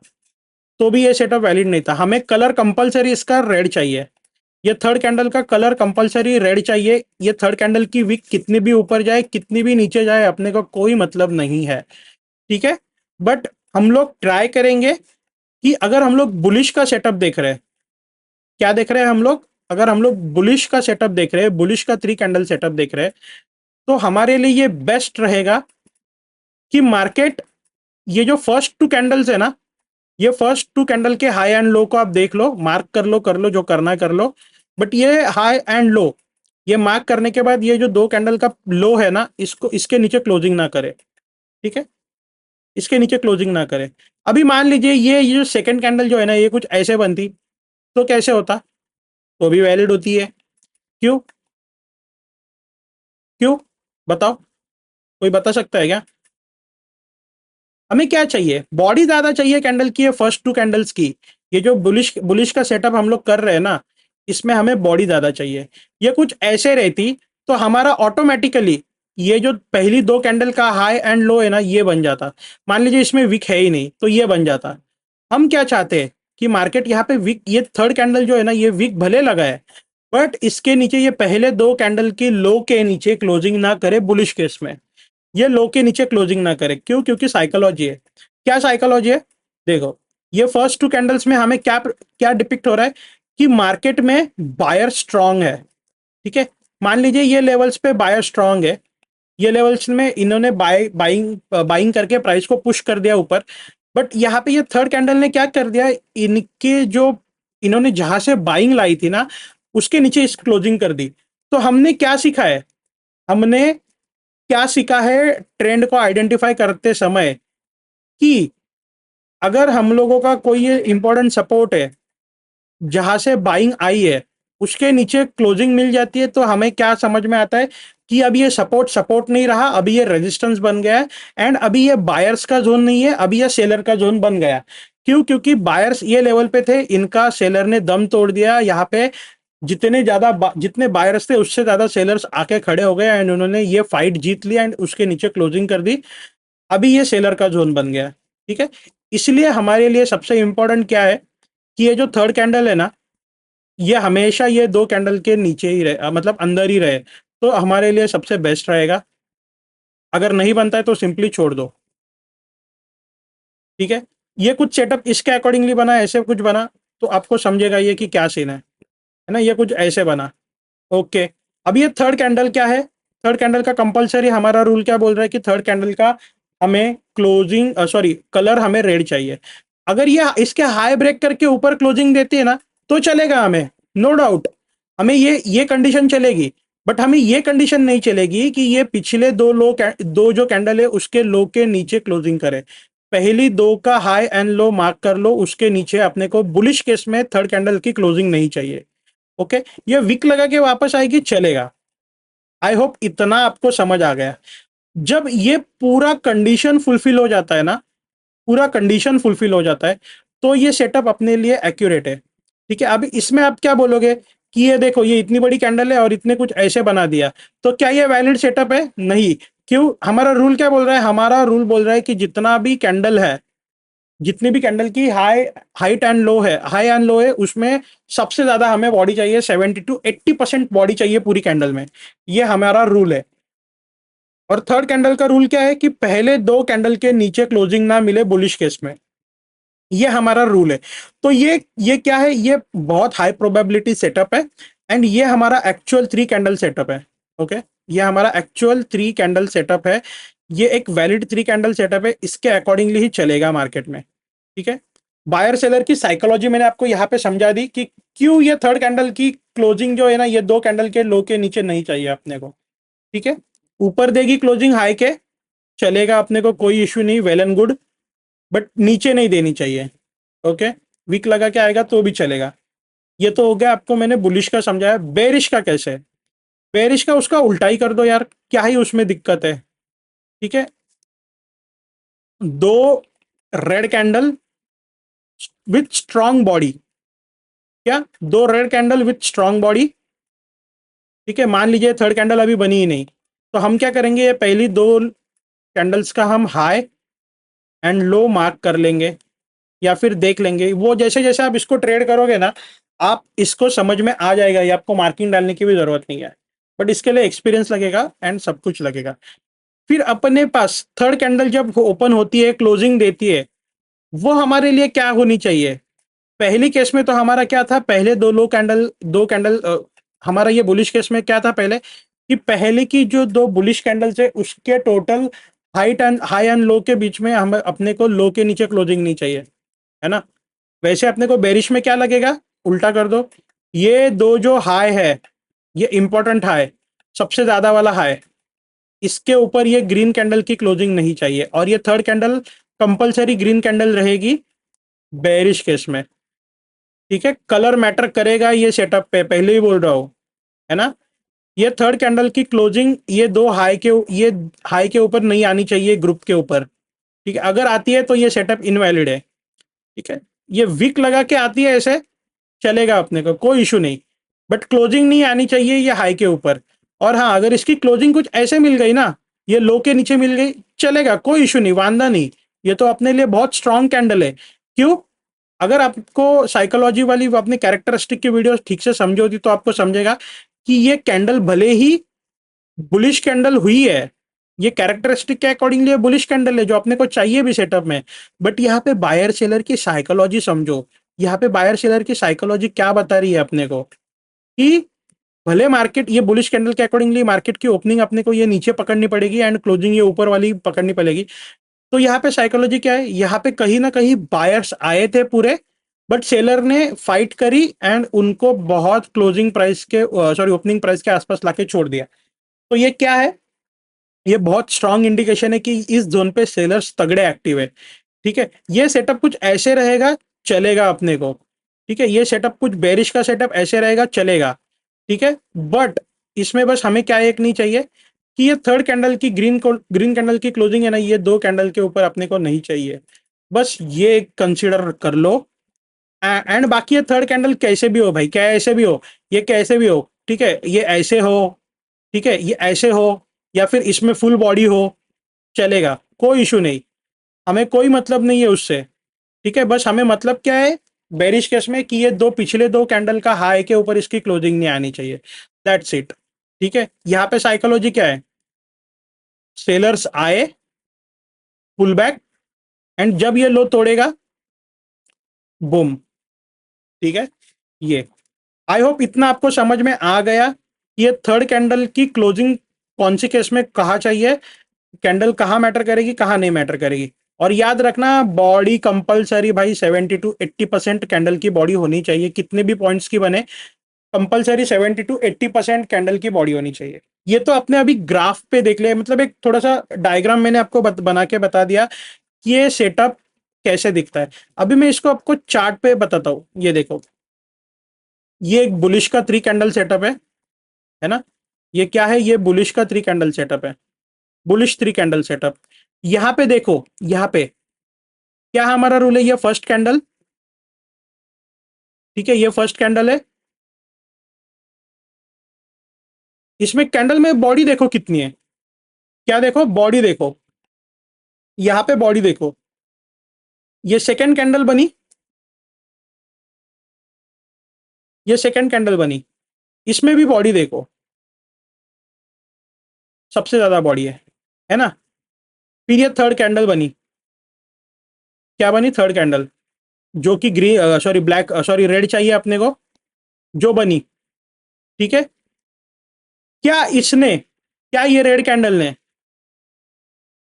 तो भी ये सेटअप वैलिड नहीं था। हमें कलर कंपलसरी इसका रेड चाहिए, ये थर्ड कैंडल का कलर कंपलसरी रेड चाहिए। ये थर्ड कैंडल की विक कितनी भी ऊपर जाए कितनी भी नीचे जाए, अपने को कोई मतलब नहीं है। ठीक है, बट हम लोग ट्राई करेंगे कि अगर हम लोग बुलिश का सेटअप देख रहे हैं, क्या देख रहे हैं हम लोग, अगर हम लोग बुलिश का सेटअप देख रहे हैं, बुलिश का 3 कैंडल सेटअप देख रहे हैं, तो हमारे लिए ये बेस्ट रहेगा कि मार्केट, ये जो फर्स्ट 2 कैंडल्स है ना, ये फर्स्ट 2 कैंडल के हाई एंड लो को आप देख लो, मार्क कर लो जो करना है कर लो, बट ये हाई एंड लो, ये मार्क करने के बाद ये जो 2 कैंडल का लो है ना, इसको इसके नीचे क्लोजिंग ना करे। ठीक है, इसके नीचे क्लोजिंग ना करे। अभी मान लीजिए ये जो सेकंड कैंडल जो है ना, ये कुछ ऐसे बनती, तो कैसे होता, तो भी वैलिड होती है। क्यों, क्यों, बताओ, कोई बता सकता है क्या। हमें क्या चाहिए, बॉडी ज्यादा चाहिए कैंडल की, ये फर्स्ट 2 कैंडल्स की, ये जो बुलिश बुलिश का सेटअप हम लोग कर रहे हैं ना, इसमें हमें बॉडी ज्यादा चाहिए। ये कुछ ऐसे रहती, तो हमारा ऑटोमेटिकली ये जो पहली 2 कैंडल का हाई एंड लो है ना, ये बन जाता। मान लीजिए इसमें विक है ही नहीं, तो ये बन जाता। हम क्या चाहते हैं कि मार्केट यहाँ पे विक, ये थर्ड कैंडल जो है ना, ये विक भले लगा है, बट इसके नीचे ये पहले 2 कैंडल की लो के नीचे क्लोजिंग ना करे बुलिश केस में, ये लो के नीचे क्लोजिंग ना करे। क्यों, क्योंकि साइकोलॉजी है। क्या साइकोलॉजी है, देखो ये फर्स्ट 2 कैंडल्स में हमें क्या क्या डिपिक्ट हो रहा है कि मार्केट में बायर स्ट्रांग है। ठीक है, मान लीजिए ये लेवल्स पे बायर स्ट्रांग है, ये लेवल्स में इन्होंने बाइंग बाइंग करके प्राइस को पुश कर दिया ऊपर, बट यहाँ पे ये थर्ड कैंडल ने क्या कर दिया, इनके जो इन्होंने जहां से बाइंग लाई थी ना, उसके नीचे इस क्लोजिंग कर दी। तो हमने क्या सीखा है, हमने क्या सीखा है ट्रेंड को आइडेंटिफाई करते समय, कि अगर हम लोगों का कोई इंपॉर्टेंट सपोर्ट है जहां से बाइंग आई है, उसके नीचे क्लोजिंग मिल जाती है, तो हमें क्या समझ में आता है कि अभी ये सपोर्ट सपोर्ट नहीं रहा, अभी ये रेजिस्टेंस बन गया है, एंड अभी ये बायर्स का जोन नहीं है, अभी ये सेलर का जोन बन गया। क्यों, क्योंकि बायर्स ये लेवल पे थे, इनका सेलर ने दम तोड़ दिया यहाँ पे, जितने बायर्स थे उससे ज्यादा सेलर्स आके खड़े हो गए एंड उन्होंने ये फाइट जीत लिया एंड उसके नीचे क्लोजिंग कर दी। अभी ये सेलर का जोन बन गया। ठीक है, इसलिए हमारे लिए सबसे इंपॉर्टेंट क्या है कि ये जो थर्ड कैंडल है ना, ये हमेशा ये दो कैंडल के नीचे ही रहे, मतलब अंदर ही रहे, तो हमारे लिए सबसे बेस्ट रहेगा। अगर नहीं बनता है तो सिंपली छोड़ दो। ठीक है, ये कुछ सेटअप इसके अकॉर्डिंगली बना, ऐसे कुछ बना, तो आपको समझेगा ये कि क्या सीन है ना, ये कुछ ऐसे बना। ओके, अब ये थर्ड कैंडल क्या है? थर्ड कैंडल का कंपलसरी हमारा रूल क्या बोल रहा है कि थर्ड कैंडल का हमें क्लोजिंग, सॉरी, कलर हमें रेड चाहिए। अगर ये इसके हाई ब्रेक करके ऊपर क्लोजिंग देती है ना, तो चलेगा हमें, नो डाउट, हमें ये कंडीशन चलेगी। बट हमें ये कंडीशन नहीं चलेगी कि ये पिछले दो जो कैंडल है उसके लो के नीचे क्लोजिंग करे। पहली दो का हाई एंड लो मार्क कर लो, उसके नीचे अपने को बुलिश केस में थर्ड कैंडल की क्लोजिंग नहीं चाहिए। ओके, ये विक लगा के वापस आएगी, चलेगा। आई होप इतना आपको समझ आ गया। जब ये पूरा कंडीशन फुलफिल हो जाता है ना, पूरा कंडीशन फुलफिल हो जाता है, तो ये सेटअप अपने लिए एक्यूरेट है। ठीक है, अब इसमें आप क्या बोलोगे कि ये देखो, ये इतनी बड़ी कैंडल है और इतने कुछ ऐसे बना दिया, तो क्या ये वैलिड सेटअप है? नहीं। क्यों? हमारा रूल क्या बोल रहा है? हमारा रूल बोल रहा है कि जितना भी कैंडल है, जितनी भी कैंडल की हाइट एंड लो है, हाई एंड लो है, उसमें सबसे ज्यादा हमें बॉडी चाहिए, 70 to 80% बॉडी चाहिए पूरी कैंडल में। ये हमारा रूल है। और थर्ड कैंडल का रूल क्या है कि पहले दो कैंडल के नीचे क्लोजिंग ना मिले बुलिश केस में। ये हमारा रूल है। तो ये क्या है? ये बहुत हाई प्रोबेबिलिटी सेटअप है एंड ये हमारा एक्चुअल थ्री कैंडल सेटअप है। ओके, ये हमारा एक्चुअल थ्री कैंडल सेटअप है। ये एक वैलिड थ्री कैंडल सेटअप है, इसके अकॉर्डिंगली ही चलेगा मार्केट में। ठीक है, बायर सेलर की साइकोलॉजी मैंने आपको यहाँ पे समझा दी कि क्यों ये थर्ड कैंडल की क्लोजिंग जो है ना, ये दो कैंडल के लो के नीचे नहीं चाहिए अपने को। ठीक है, ऊपर देगी क्लोजिंग हाई के, चलेगा अपने को, कोई इश्यू नहीं, वेल एंड गुड। बट नीचे नहीं देनी चाहिए। ओके, वीक लगा के आएगा तो भी चलेगा। ये तो हो गया, आपको मैंने बुलिश का समझाया। बेरिश का कैसे? बेरिश का उसका उल्टा ही कर दो यार, क्या ही उसमें दिक्कत है। ठीक है, दो red candle with strong body, क्या दो red candle with strong body. ठीक है, मान लीजिए थर्ड कैंडल अभी बनी ही नहीं, तो हम क्या करेंगे, ये पहली दो कैंडल्स का हम हाई एंड लो मार्क कर लेंगे, या फिर देख लेंगे। वो जैसे जैसे आप इसको ट्रेड करोगे ना, आप इसको समझ में आ जाएगा, ये आपको मार्किंग डालने की भी जरूरत नहीं है। बट इसके लिए एक्सपीरियंस लगेगा एंड सब कुछ लगेगा। फिर अपने पास थर्ड कैंडल जब ओपन होती है, क्लोजिंग देती है, वो हमारे लिए क्या होनी चाहिए? पहली केस में तो हमारा क्या था, पहले दो कैंडल हमारा ये बुलिश केस में क्या था पहले, कि पहले की जो दो बुलिश कैंडल्स है उसके टोटल हाई एंड लो के बीच में हम अपने को लो के नीचे क्लोजिंग नहीं चाहिए, है ना। वैसे अपने को बेरिश में क्या लगेगा, उल्टा कर दो। ये दो जो हाई है, ये इंपॉर्टेंट हाई, सबसे ज्यादा वाला हाई, इसके ऊपर ये ग्रीन कैंडल की क्लोजिंग नहीं चाहिए, और ये third candle compulsory green candle रहेगी बेरिश केस में। ठीक है, कलर मैटर करेगा ये सेटअप पे, पहले ही बोल रहा हूं, है ना। ये थर्ड कैंडल की क्लोजिंग ये हाई के ऊपर नहीं आनी चाहिए, ग्रुप के ऊपर। ठीक है, अगर आती है तो ये सेटअप इनवैलिड है। ठीक है, ये विक लगा के आती है ऐसे, चलेगा अपने को, कोई इशू नहीं। बट क्लोजिंग नहीं आनी चाहिए ये हाई के ऊपर। और हाँ, अगर इसकी क्लोजिंग कुछ ऐसे मिल गई ना, ये लो के नीचे मिल गई, चलेगा, कोई इशू नहीं, वांदा नहीं। ये तो अपने लिए बहुत स्ट्रांग कैंडल है। क्यों? अगर आपको साइकोलॉजी वाली अपनी कैरेक्टरिस्टिक की वीडियो ठीक से समझोगी तो आपको समझेगा कि ये कैंडल भले ही बुलिश कैंडल हुई है, ये कैरेक्टरिस्टिक के अकॉर्डिंगली बुलिश कैंडल है जो अपने को चाहिए भी सेटअप में। बट यहाँ पे बायर सेलर की साइकोलॉजी समझो। यहाँ पे बायर सेलर की साइकोलॉजी क्या बता रही है अपने को कि भले मार्केट ये बुलिश कैंडल के अकॉर्डिंगली मार्केट की ओपनिंग अपने को ये नीचे पकड़नी पड़ेगी एंड क्लोजिंग ये ऊपर वाली पकड़नी पड़ेगी। तो यहाँ पे साइकोलॉजी क्या है, यहाँ पे कहीं ना कहीं बायर्स आए थे पूरे, बट सेलर ने फाइट करी एंड उनको बहुत क्लोजिंग प्राइस के, सॉरी, ओपनिंग प्राइस के आसपास लाके छोड़ दिया। तो ये क्या है? ये बहुत स्ट्रांग इंडिकेशन है कि इस जोन पे सेलर्स तगड़े एक्टिव है। ठीक है, ये सेटअप कुछ ऐसे रहेगा, चलेगा अपने को। ठीक है, ये सेटअप कुछ बेरिश का सेटअप ऐसे रहेगा, चलेगा। ठीक है, बट इसमें बस हमें क्या एक नहीं चाहिए कि ये थर्ड कैंडल की ग्रीन कैंडल की क्लोजिंग है ना, ये दो कैंडल के ऊपर अपने को नहीं चाहिए। बस ये कंसीडर कर लो एंड बाकी ये थर्ड कैंडल कैसे भी हो भाई, कैसे भी हो, ये कैसे भी हो, ठीक है, ये ऐसे हो, ठीक है, ये ऐसे हो, या फिर इसमें फुल बॉडी हो, चलेगा, कोई इशू नहीं, हमें कोई मतलब नहीं है उससे। ठीक है, बस हमें मतलब क्या है बेरिश केस में कि ये दो पिछले दो कैंडल का हाई के ऊपर इसकी क्लोजिंग नहीं आनी चाहिए, दैट्स इट। ठीक है, यहाँ पे साइकोलॉजी क्या है, सेलर्स आए, पुल बैक, एंड जब ये लो तोड़ेगा, बूम। ठीक है, ये आई होप इतना आपको समझ में आ गया कि ये थर्ड कैंडल की क्लोजिंग कौन सी केस में कहा चाहिए, कैंडल कहाँ मैटर करेगी कहाँ नहीं मैटर करेगी। और याद रखना बॉडी कंपलसरी भाई 70 to 80% कैंडल की बॉडी होनी चाहिए, कितने भी पॉइंट्स की बने, कंपलसरी 70 to 80% कैंडल की बॉडी होनी चाहिए। ये तो आपने अभी ग्राफ पे देख लिया, मतलब एक थोड़ा सा डायग्राम मैंने आपको बना के बता दिया कि ये सेटअप कैसे दिखता है। अभी मैं इसको आपको चार्ट पे बताता हूँ, ये देखो, ये एक बुलिश का 3 कैंडल सेटअप है ना, ये क्या है, ये बुलिश का 3 कैंडल सेटअप है, बुलिश 3 कैंडल सेटअप। यहां पे देखो, यहाँ पे क्या हमारा रूल है, ये फर्स्ट कैंडल, ठीक है, ये फर्स्ट कैंडल है, इसमें कैंडल में बॉडी देखो कितनी है, क्या देखो, बॉडी देखो, यहाँ पे बॉडी देखो, ये सेकंड कैंडल बनी, ये सेकंड कैंडल बनी, इसमें भी बॉडी देखो, सबसे ज्यादा बॉडी है ना। फिर ये थर्ड कैंडल बनी, क्या बनी, थर्ड कैंडल, जो कि green sorry black sorry red चाहिए अपने को, जो बनी, ठीक है। क्या इसने, क्या ये रेड कैंडल ने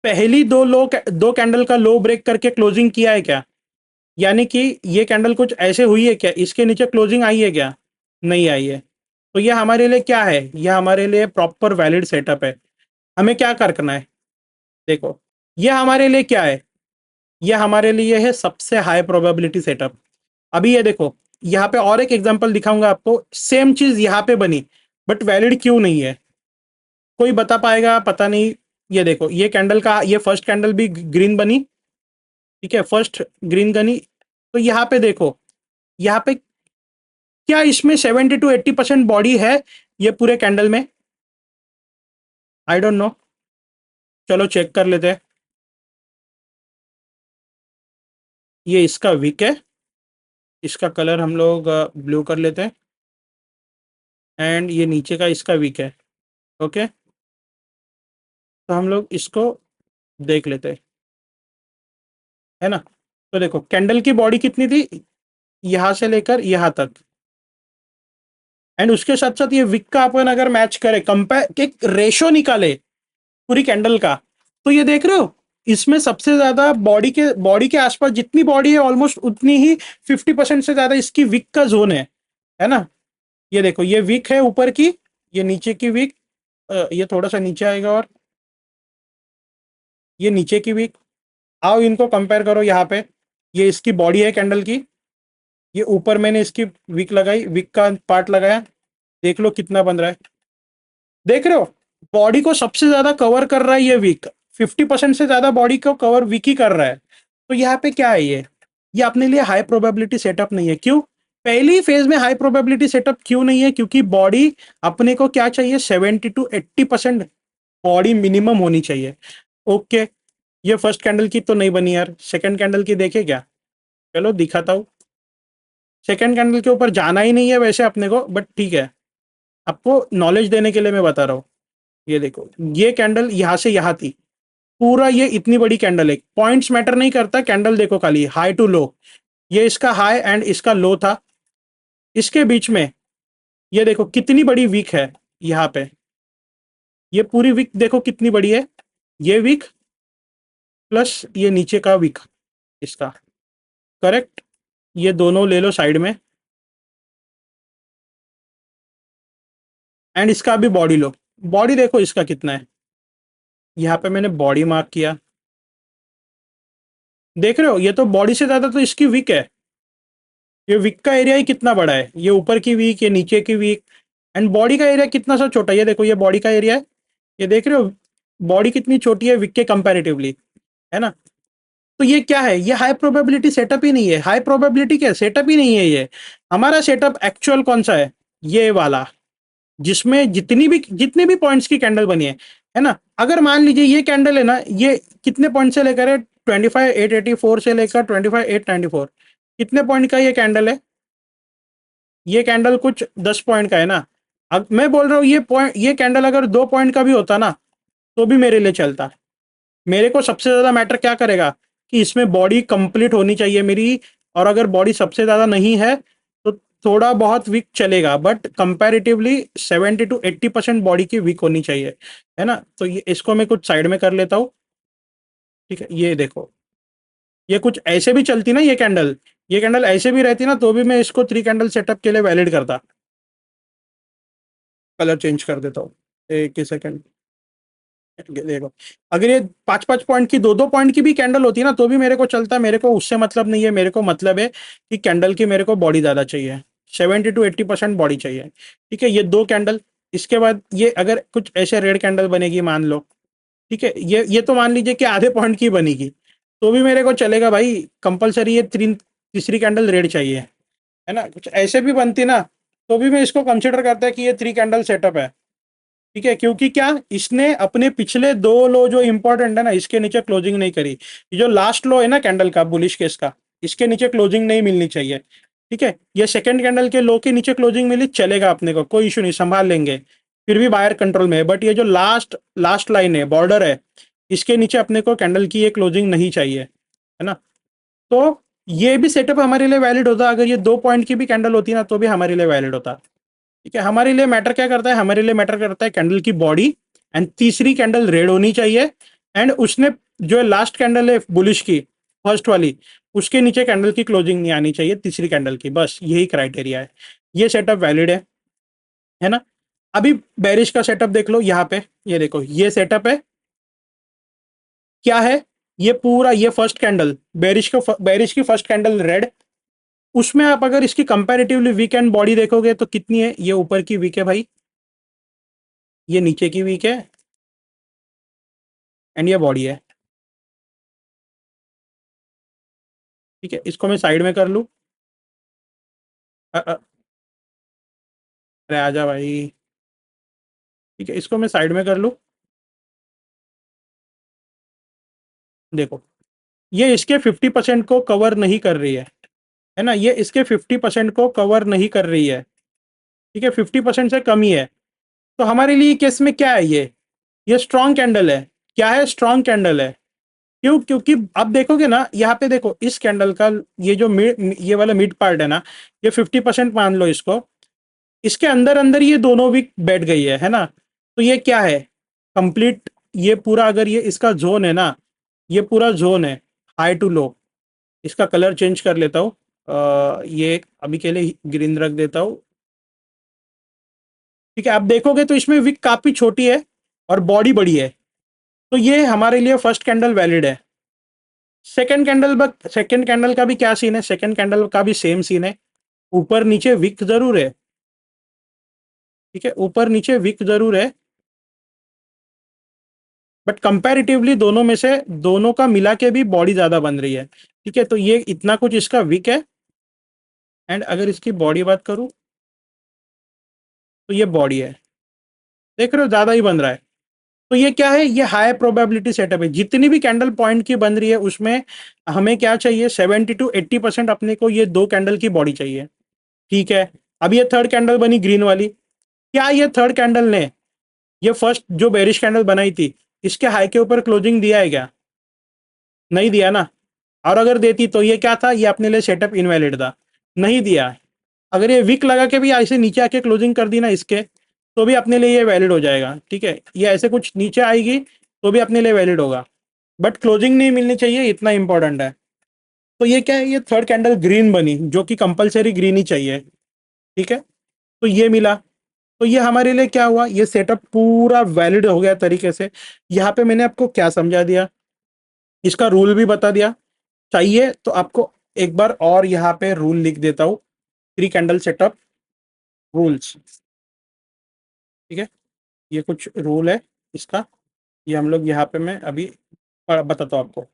पहली दो कैंडल का लो ब्रेक करके क्लोजिंग किया है क्या, यानी कि ये कैंडल कुछ ऐसे हुई है क्या, इसके नीचे क्लोजिंग आई है क्या, नहीं आई है। तो ये हमारे लिए क्या है, ये हमारे लिए प्रॉपर वैलिड सेटअप है। हमें क्या करना है, देखो, ये हमारे लिए क्या है, ये हमारे लिए है सबसे हाई प्रोबेबिलिटी सेटअप। अभी ये देखो, यहाँ पे और एक एग्जांपल दिखाऊंगा आपको, सेम चीज यहाँ पे बनी बट वैलिड क्यों नहीं है, कोई बता पाएगा, पता नहीं। ये देखो, ये कैंडल का, ये फर्स्ट कैंडल भी ग्रीन बनी, ठीक है, फर्स्ट ग्रीन बनी। तो यहाँ पे देखो, यहाँ पे क्या इसमें 70 to 80% बॉडी है ये पूरे कैंडल में, आई डोंट नो, चलो चेक कर लेते हैं। ये इसका विक है, इसका कलर हम लोग ब्लू कर लेते हैं, एंड ये नीचे का इसका विक है, ओके। तो हम लोग इसको देख लेते हैं, है ना। तो देखो कैंडल की बॉडी कितनी थी, यहां से लेकर यहां तक, एंड उसके साथ साथ ये विक का अपन अगर मैच करें, कंपेयर एक रेशो निकाले पूरी कैंडल का, तो ये देख रहे हो, इसमें सबसे ज्यादा बॉडी के आसपास जितनी बॉडी है ऑलमोस्ट उतनी ही 50% से ज्यादा इसकी विक का जोन है ना। ये देखो, ये विक है ऊपर की, ये नीचे की विक, ये थोड़ा सा नीचे आएगा, और ये नीचे की विक, आओ इनको कंपेयर करो यहाँ पे, ये इसकी बॉडी है कैंडल की, ये ऊपर मैंने इसकी विक लगाई, विक का पार्ट लगाया, देख लो कितना बन रहा है, देख रहे हो, बॉडी को सबसे ज्यादा कवर कर रहा है ये वीक, 50% से ज्यादा बॉडी को कवर वीक ही कर रहा है। तो यहाँ पे क्या है, ये अपने लिए हाई प्रोबेबिलिटी सेटअप नहीं है। क्यों, पहली फेज में हाई प्रोबेबिलिटी सेटअप क्यों नहीं है, क्योंकि बॉडी अपने को क्या चाहिए, 70 to 80% बॉडी मिनिमम होनी चाहिए। ओके, ये फर्स्ट कैंडल की तो नहीं बनी यार, सेकंड कैंडल की देखे क्या, चलो दिखाता हूँ। सेकंड कैंडल के ऊपर जाना ही नहीं है वैसे अपने को, बट ठीक है, आपको नॉलेज देने के लिए मैं बता रहा हूँ। ये देखो, ये कैंडल यहां से यहां थी, पूरा ये इतनी बड़ी कैंडल है, पॉइंट्स मैटर नहीं करता, कैंडल देखो खाली हाई टू लो, ये इसका हाई एंड इसका लो था, इसके बीच में ये देखो कितनी बड़ी वीक है यहाँ पे, ये पूरी वीक देखो कितनी बड़ी है, ये वीक प्लस ये नीचे का वीक इसका, करेक्ट, ये दोनों ले लो साइड में, एंड इसका भी बॉडी लो, बॉडी देखो इसका कितना है, यहाँ पे मैंने बॉडी मार्क किया, देख रहे हो, ये तो बॉडी से ज्यादा तो इसकी वीक है, ये विक का एरिया ही कितना बड़ा है, ये ऊपर की वीक, ये नीचे की वीक, एंड बॉडी का एरिया कितना सा छोटा है, ये देखो, ये बॉडी का एरिया है, ये देख रहे हो बॉडी कितनी छोटी है विक के कंपैरेटिवली, है ना। तो ये क्या है, ये हाई प्रोबेबिलिटी सेटअप ही नहीं है। हाई प्रोबेबिलिटी क्या सेटअप ही नहीं है ये। हमारा सेटअप एक्चुअल कौन सा है, ये वाला, जिसमें जितने भी पॉइंट्स की कैंडल बनी है ना। अगर मान लीजिए ये कैंडल है ना, ये कितने पॉइंट से लेकर है, 25,884 से लेकर 25,894, कितने पॉइंट का ये कैंडल है, ये कैंडल कुछ 10 पॉइंट का है ना। अब मैं बोल रहा हूँ ये पॉइंट, ये कैंडल अगर 2 पॉइंट का भी होता ना, तो भी मेरे लिए चलता। मेरे को सबसे ज्यादा मैटर क्या करेगा, कि इसमें बॉडी कंप्लीट होनी चाहिए मेरी। और अगर बॉडी सबसे ज्यादा नहीं है तो थोड़ा बहुत वीक चलेगा, बट कंपैरेटिवली 70 to 80% बॉडी की वीक होनी चाहिए, है ना। तो ये इसको मैं कुछ साइड में कर लेता हूँ। ठीक है, ये देखो, ये कुछ ऐसे भी चलती ना ये कैंडल ऐसे भी रहती ना, तो भी मैं इसको 3 कैंडल सेटअप के लिए वैलिड करता। कलर चेंज कर देता हूँ, एक ही सेकंड। देखो, अगर ये 5-5 पॉइंट की, 2-2 पॉइंट की भी कैंडल होती ना, तो भी मेरे को चलता। मेरे को उससे मतलब नहीं है, मेरे को मतलब है कि कैंडल की मेरे को बॉडी ज्यादा चाहिए, 70 to 80% बॉडी चाहिए। ठीक है, ये 2 कैंडल, इसके बाद ये अगर कुछ ऐसे रेड कैंडल बनेगी मान लो, ठीक है, ये तो मान लीजिए कि आधे पॉइंट की बनेगी, तो भी मेरे को चलेगा भाई। कंपलसरी ये तीसरी कैंडल रेड चाहिए, है ना। कुछ ऐसे भी बनती ना, तो भी मैं इसको कंसिडर करता है कि ये 3 कैंडल सेटअप है। ठीक है, क्योंकि क्या, इसने अपने पिछले 2 लो जो इंपॉर्टेंट है ना, इसके नीचे क्लोजिंग नहीं करी। ये जो लास्ट लो है ना कैंडल का, बुलिश केस का, इसके नीचे क्लोजिंग नहीं मिलनी चाहिए। ठीक है, ये सेकंड कैंडल के लो के नीचे क्लोजिंग मिली, चलेगा, अपने को कोई इशू नहीं, संभाल लेंगे, फिर भी बायर कंट्रोल में है। बट ये जो लास्ट लास्ट लाइन है, बॉर्डर है, इसके नीचे अपने को कैंडल की ये क्लोजिंग नहीं चाहिए, है ना। तो ये भी सेटअप हमारे लिए वैलिड होता, अगर ये 2 पॉइंट की भी कैंडल होती ना, तो भी हमारे लिए वैलिड होता। ठीक है, हमारे लिए मैटर क्या करता है, हमारे लिए मैटर करता है कैंडल की बॉडी, एंड तीसरी कैंडल रेड होनी चाहिए। एंड उसने जो लास्ट कैंडल है बुलिश की, फर्स्ट वाली, उसके नीचे कैंडल की क्लोजिंग नहीं आनी चाहिए तीसरी कैंडल की, बस यही क्राइटेरिया है। ये सेटअप वैलिड है ना। अभी बेरिश का सेटअप देख लो, यहाँ पे ये देखो, ये सेटअप है, क्या है, ये पूरा, ये फर्स्ट कैंडल बेरिश की फर्स्ट कैंडल रेड, उसमें आप अगर इसकी कंपैरेटिवली वीक एंड बॉडी देखोगे तो कितनी है, ये ऊपर की वीक है भाई, ये नीचे की वीक है, एंड ये बॉडी है। ठीक है, इसको मैं साइड में कर लूँ। अरे आजा भाई। ठीक है, इसको मैं साइड में कर लूँ। देखो, ये इसके 50% को कवर नहीं कर रही है ना, ये इसके 50% को कवर नहीं कर रही है। ठीक है, 50% से कम ही है। तो हमारे लिए केस में क्या है, ये स्ट्रॉन्ग कैंडल है। क्या है, स्ट्रॉन्ग कैंडल है। क्यों, क्योंकि आप देखोगे ना, यहाँ पे देखो, इस कैंडल का ये जो मिड, ये वाला मिड पार्ट है ना, ये 50% मान लो इसको, इसके अंदर अंदर ये दोनों वीक बैठ गई है ना। तो ये क्या है, कंप्लीट, ये पूरा, अगर ये इसका जोन है ना, ये पूरा जोन है हाई टू लो। इसका कलर चेंज कर लेता हूँ, ये अभी के लिए ग्रीन रख देता हूँ। ठीक है, आप देखोगे तो इसमें विक काफी छोटी है और बॉडी बड़ी है, तो ये हमारे लिए फर्स्ट कैंडल वैलिड है। सेकंड कैंडल का भी क्या सीन है, सेकंड कैंडल का भी सेम सीन है, ऊपर नीचे विक जरूर है। ठीक है, ऊपर नीचे विक जरूर है, बट कंपैरेटिवली दोनों में से, दोनों का मिला के भी बॉडी ज्यादा बन रही है। ठीक है, तो ये इतना कुछ इसका विक है। एंड अगर इसकी बॉडी बात करूं, तो ये बॉडी है, देख रहे हो, ज्यादा ही बन रहा है। तो ये क्या है, ये हाई प्रोबेबिलिटी सेटअप है। जितनी भी कैंडल पॉइंट की बन रही है, उसमें हमें क्या चाहिए, 70 to 80% अपने को ये 2 कैंडल की बॉडी चाहिए। ठीक है, अब ये थर्ड कैंडल बनी ग्रीन वाली, क्या ये थर्ड कैंडल ने ये फर्स्ट जो बेरिश कैंडल बनाई थी, इसके हाई के ऊपर क्लोजिंग दिया है क्या, नहीं दिया ना। और अगर देती तो ये क्या था, ये अपने लिए सेटअप इनवैलिड था, नहीं दिया। अगर ये विक लगा के भी ऐसे नीचे आके क्लोजिंग कर दी ना इसके, तो भी अपने लिए ये वैलिड हो जाएगा। ठीक है, ये ऐसे कुछ नीचे आएगी तो भी अपने लिए वैलिड होगा, बट क्लोजिंग नहीं मिलनी चाहिए, इतना इंपॉर्टेंट है। तो ये क्या है, ये थर्ड कैंडल ग्रीन बनी, जो कि कंपलसरी ग्रीन ही चाहिए। ठीक है, तो ये मिला, तो ये हमारे लिए क्या हुआ, ये सेटअप पूरा वैलिड हो गया तरीके से। यहाँ पे मैंने आपको क्या समझा दिया, इसका रूल भी बता दिया। चाहिए तो आपको एक बार और यहाँ पे रूल लिख देता हूँ, 3 कैंडल सेटअप रूल्स। ठीक है, ये कुछ रूल है इसका, ये हम लोग यहाँ पे मैं अभी बताता हूँ आपको।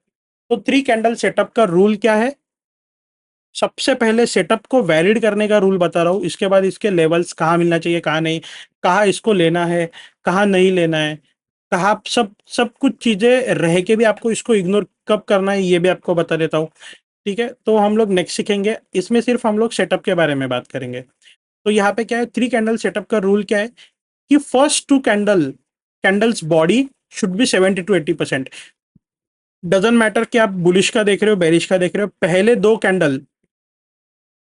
तो 3 कैंडल सेटअप का रूल क्या है? सबसे पहले सेटअप को वैलिड करने का रूल बता रहा हूँ, इसके बाद इसके लेवल्स कहाँ मिलना चाहिए, कहाँ नहीं, कहाँ इसको लेना है, कहाँ नहीं लेना है, कहाँ सब सब कुछ चीजें रह के भी आपको इसको इग्नोर कब करना है, ये भी आपको बता देता हूँ। ठीक है, तो हम लोग नेक्स्ट सीखेंगे, इसमें सिर्फ हम लोग सेटअप के बारे में बात करेंगे। तो यहाँ पे क्या है, 3 कैंडल सेटअप का रूल क्या है कि first 2 candles body should be 70 to 80%। Doesn't matter कि आप बुलिश का देख रहे हो, बेरिश का देख रहे हो, पहले 2 कैंडल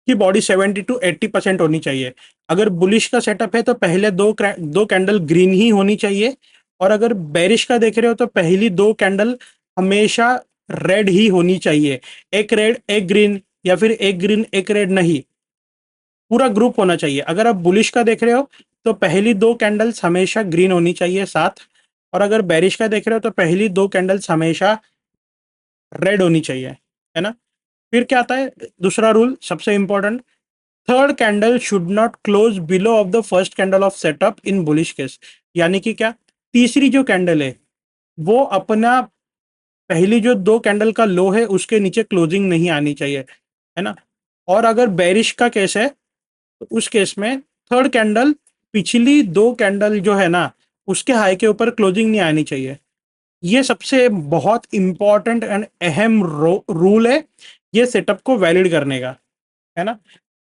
की बॉडी 70 to 80% होनी चाहिए। अगर बुलिश का सेटअप है तो पहले दो कैंडल ग्रीन ही होनी चाहिए, और अगर बेरिश का देख रहे हो तो पहली 2 कैंडल हमेशा रेड ही होनी चाहिए। एक रेड एक ग्रीन, या फिर एक ग्रीन एक रेड नहीं, पूरा ग्रुप होना चाहिए। अगर आप बुलिश का देख रहे हो तो पहली 2 कैंडल्स हमेशा ग्रीन होनी चाहिए साथ, और अगर बेरिश का देख रहे हो तो पहली 2 कैंडल्स हमेशा रेड होनी चाहिए, है ना। फिर क्या आता है दूसरा रूल, सबसे important, third candle should not close below of the first candle of setup in bullish case. यानी कि क्या, तीसरी जो कैंडल है वो अपना पहली जो 2 कैंडल का लो है उसके नीचे क्लोजिंग नहीं आनी चाहिए, है ना। और अगर बेरिश का केस है तो उस केस में थर्ड कैंडल पिछली 2 कैंडल जो है ना उसके हाई के ऊपर क्लोजिंग नहीं आनी चाहिए। ये सबसे बहुत इंपॉर्टेंट एंड अहम रूल है ये सेटअप को वैलिड करने का, है ना।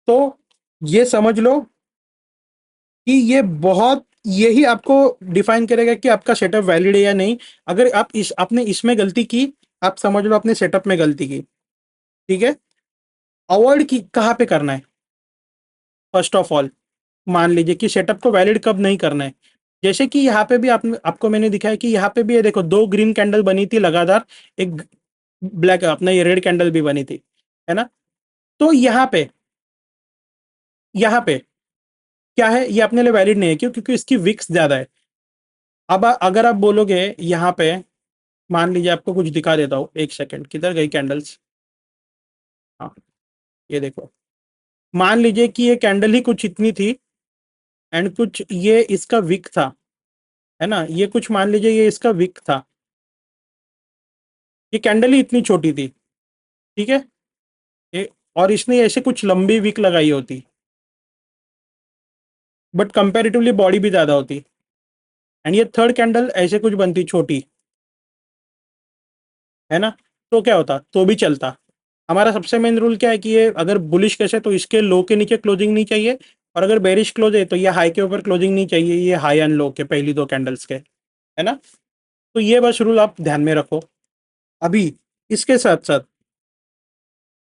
तो ये समझ लो कि ये बहुत, यही आपको डिफाइन करेगा कि आपका सेटअप वैलिड है या नहीं। अगर आप आपने इसमें गलती की, आप समझ लो अपने सेटअप में गलती की। ठीक है, अवॉइड की कहाँ पे करना है? फर्स्ट ऑफ ऑल, मान लीजिए कि सेटअप को वैलिड कब नहीं करना है। जैसे कि यहाँ पे भी आपको मैंने दिखाया कि यहाँ पे भी ये देखो 2 ग्रीन कैंडल बनी थी लगातार, एक ब्लैक अपना ये रेड कैंडल भी बनी थी, है ना। तो यहाँ पे क्या है, ये अपने लिए वैलिड नहीं है, क्यों? क्योंकि इसकी विक्स ज्यादा है। अब अगर आप बोलोगे यहाँ पे, मान लीजिए आपको कुछ दिखा देता हूँ, एक सेकंड, किधर गई कैंडल्स? हाँ, ये देखो, मान लीजिए कि ये कैंडल ही कुछ इतनी थी, एंड कुछ ये इसका विक था, है ना। ये कुछ मान लीजिए ये इसका विक था, ये कैंडल ही इतनी छोटी थी, ठीक है। ये, और इसने ऐसे कुछ लंबी विक लगाई होती, बट कंपेरेटिवली बॉडी भी ज्यादा होती, एंड ये थर्ड कैंडल ऐसे कुछ बनती छोटी, है ना। तो क्या होता, तो भी चलता। हमारा सबसे मेन रूल क्या है कि ये अगर बुलिश केस है तो इसके लो के नीचे क्लोजिंग नहीं चाहिए, और अगर बेरिश क्लोज है तो ये हाई के ऊपर क्लोजिंग नहीं चाहिए, ये हाई एंड लो के पहली 2 कैंडल्स के, है ना। तो ये बस रूल आप ध्यान में रखो। अभी इसके साथ साथ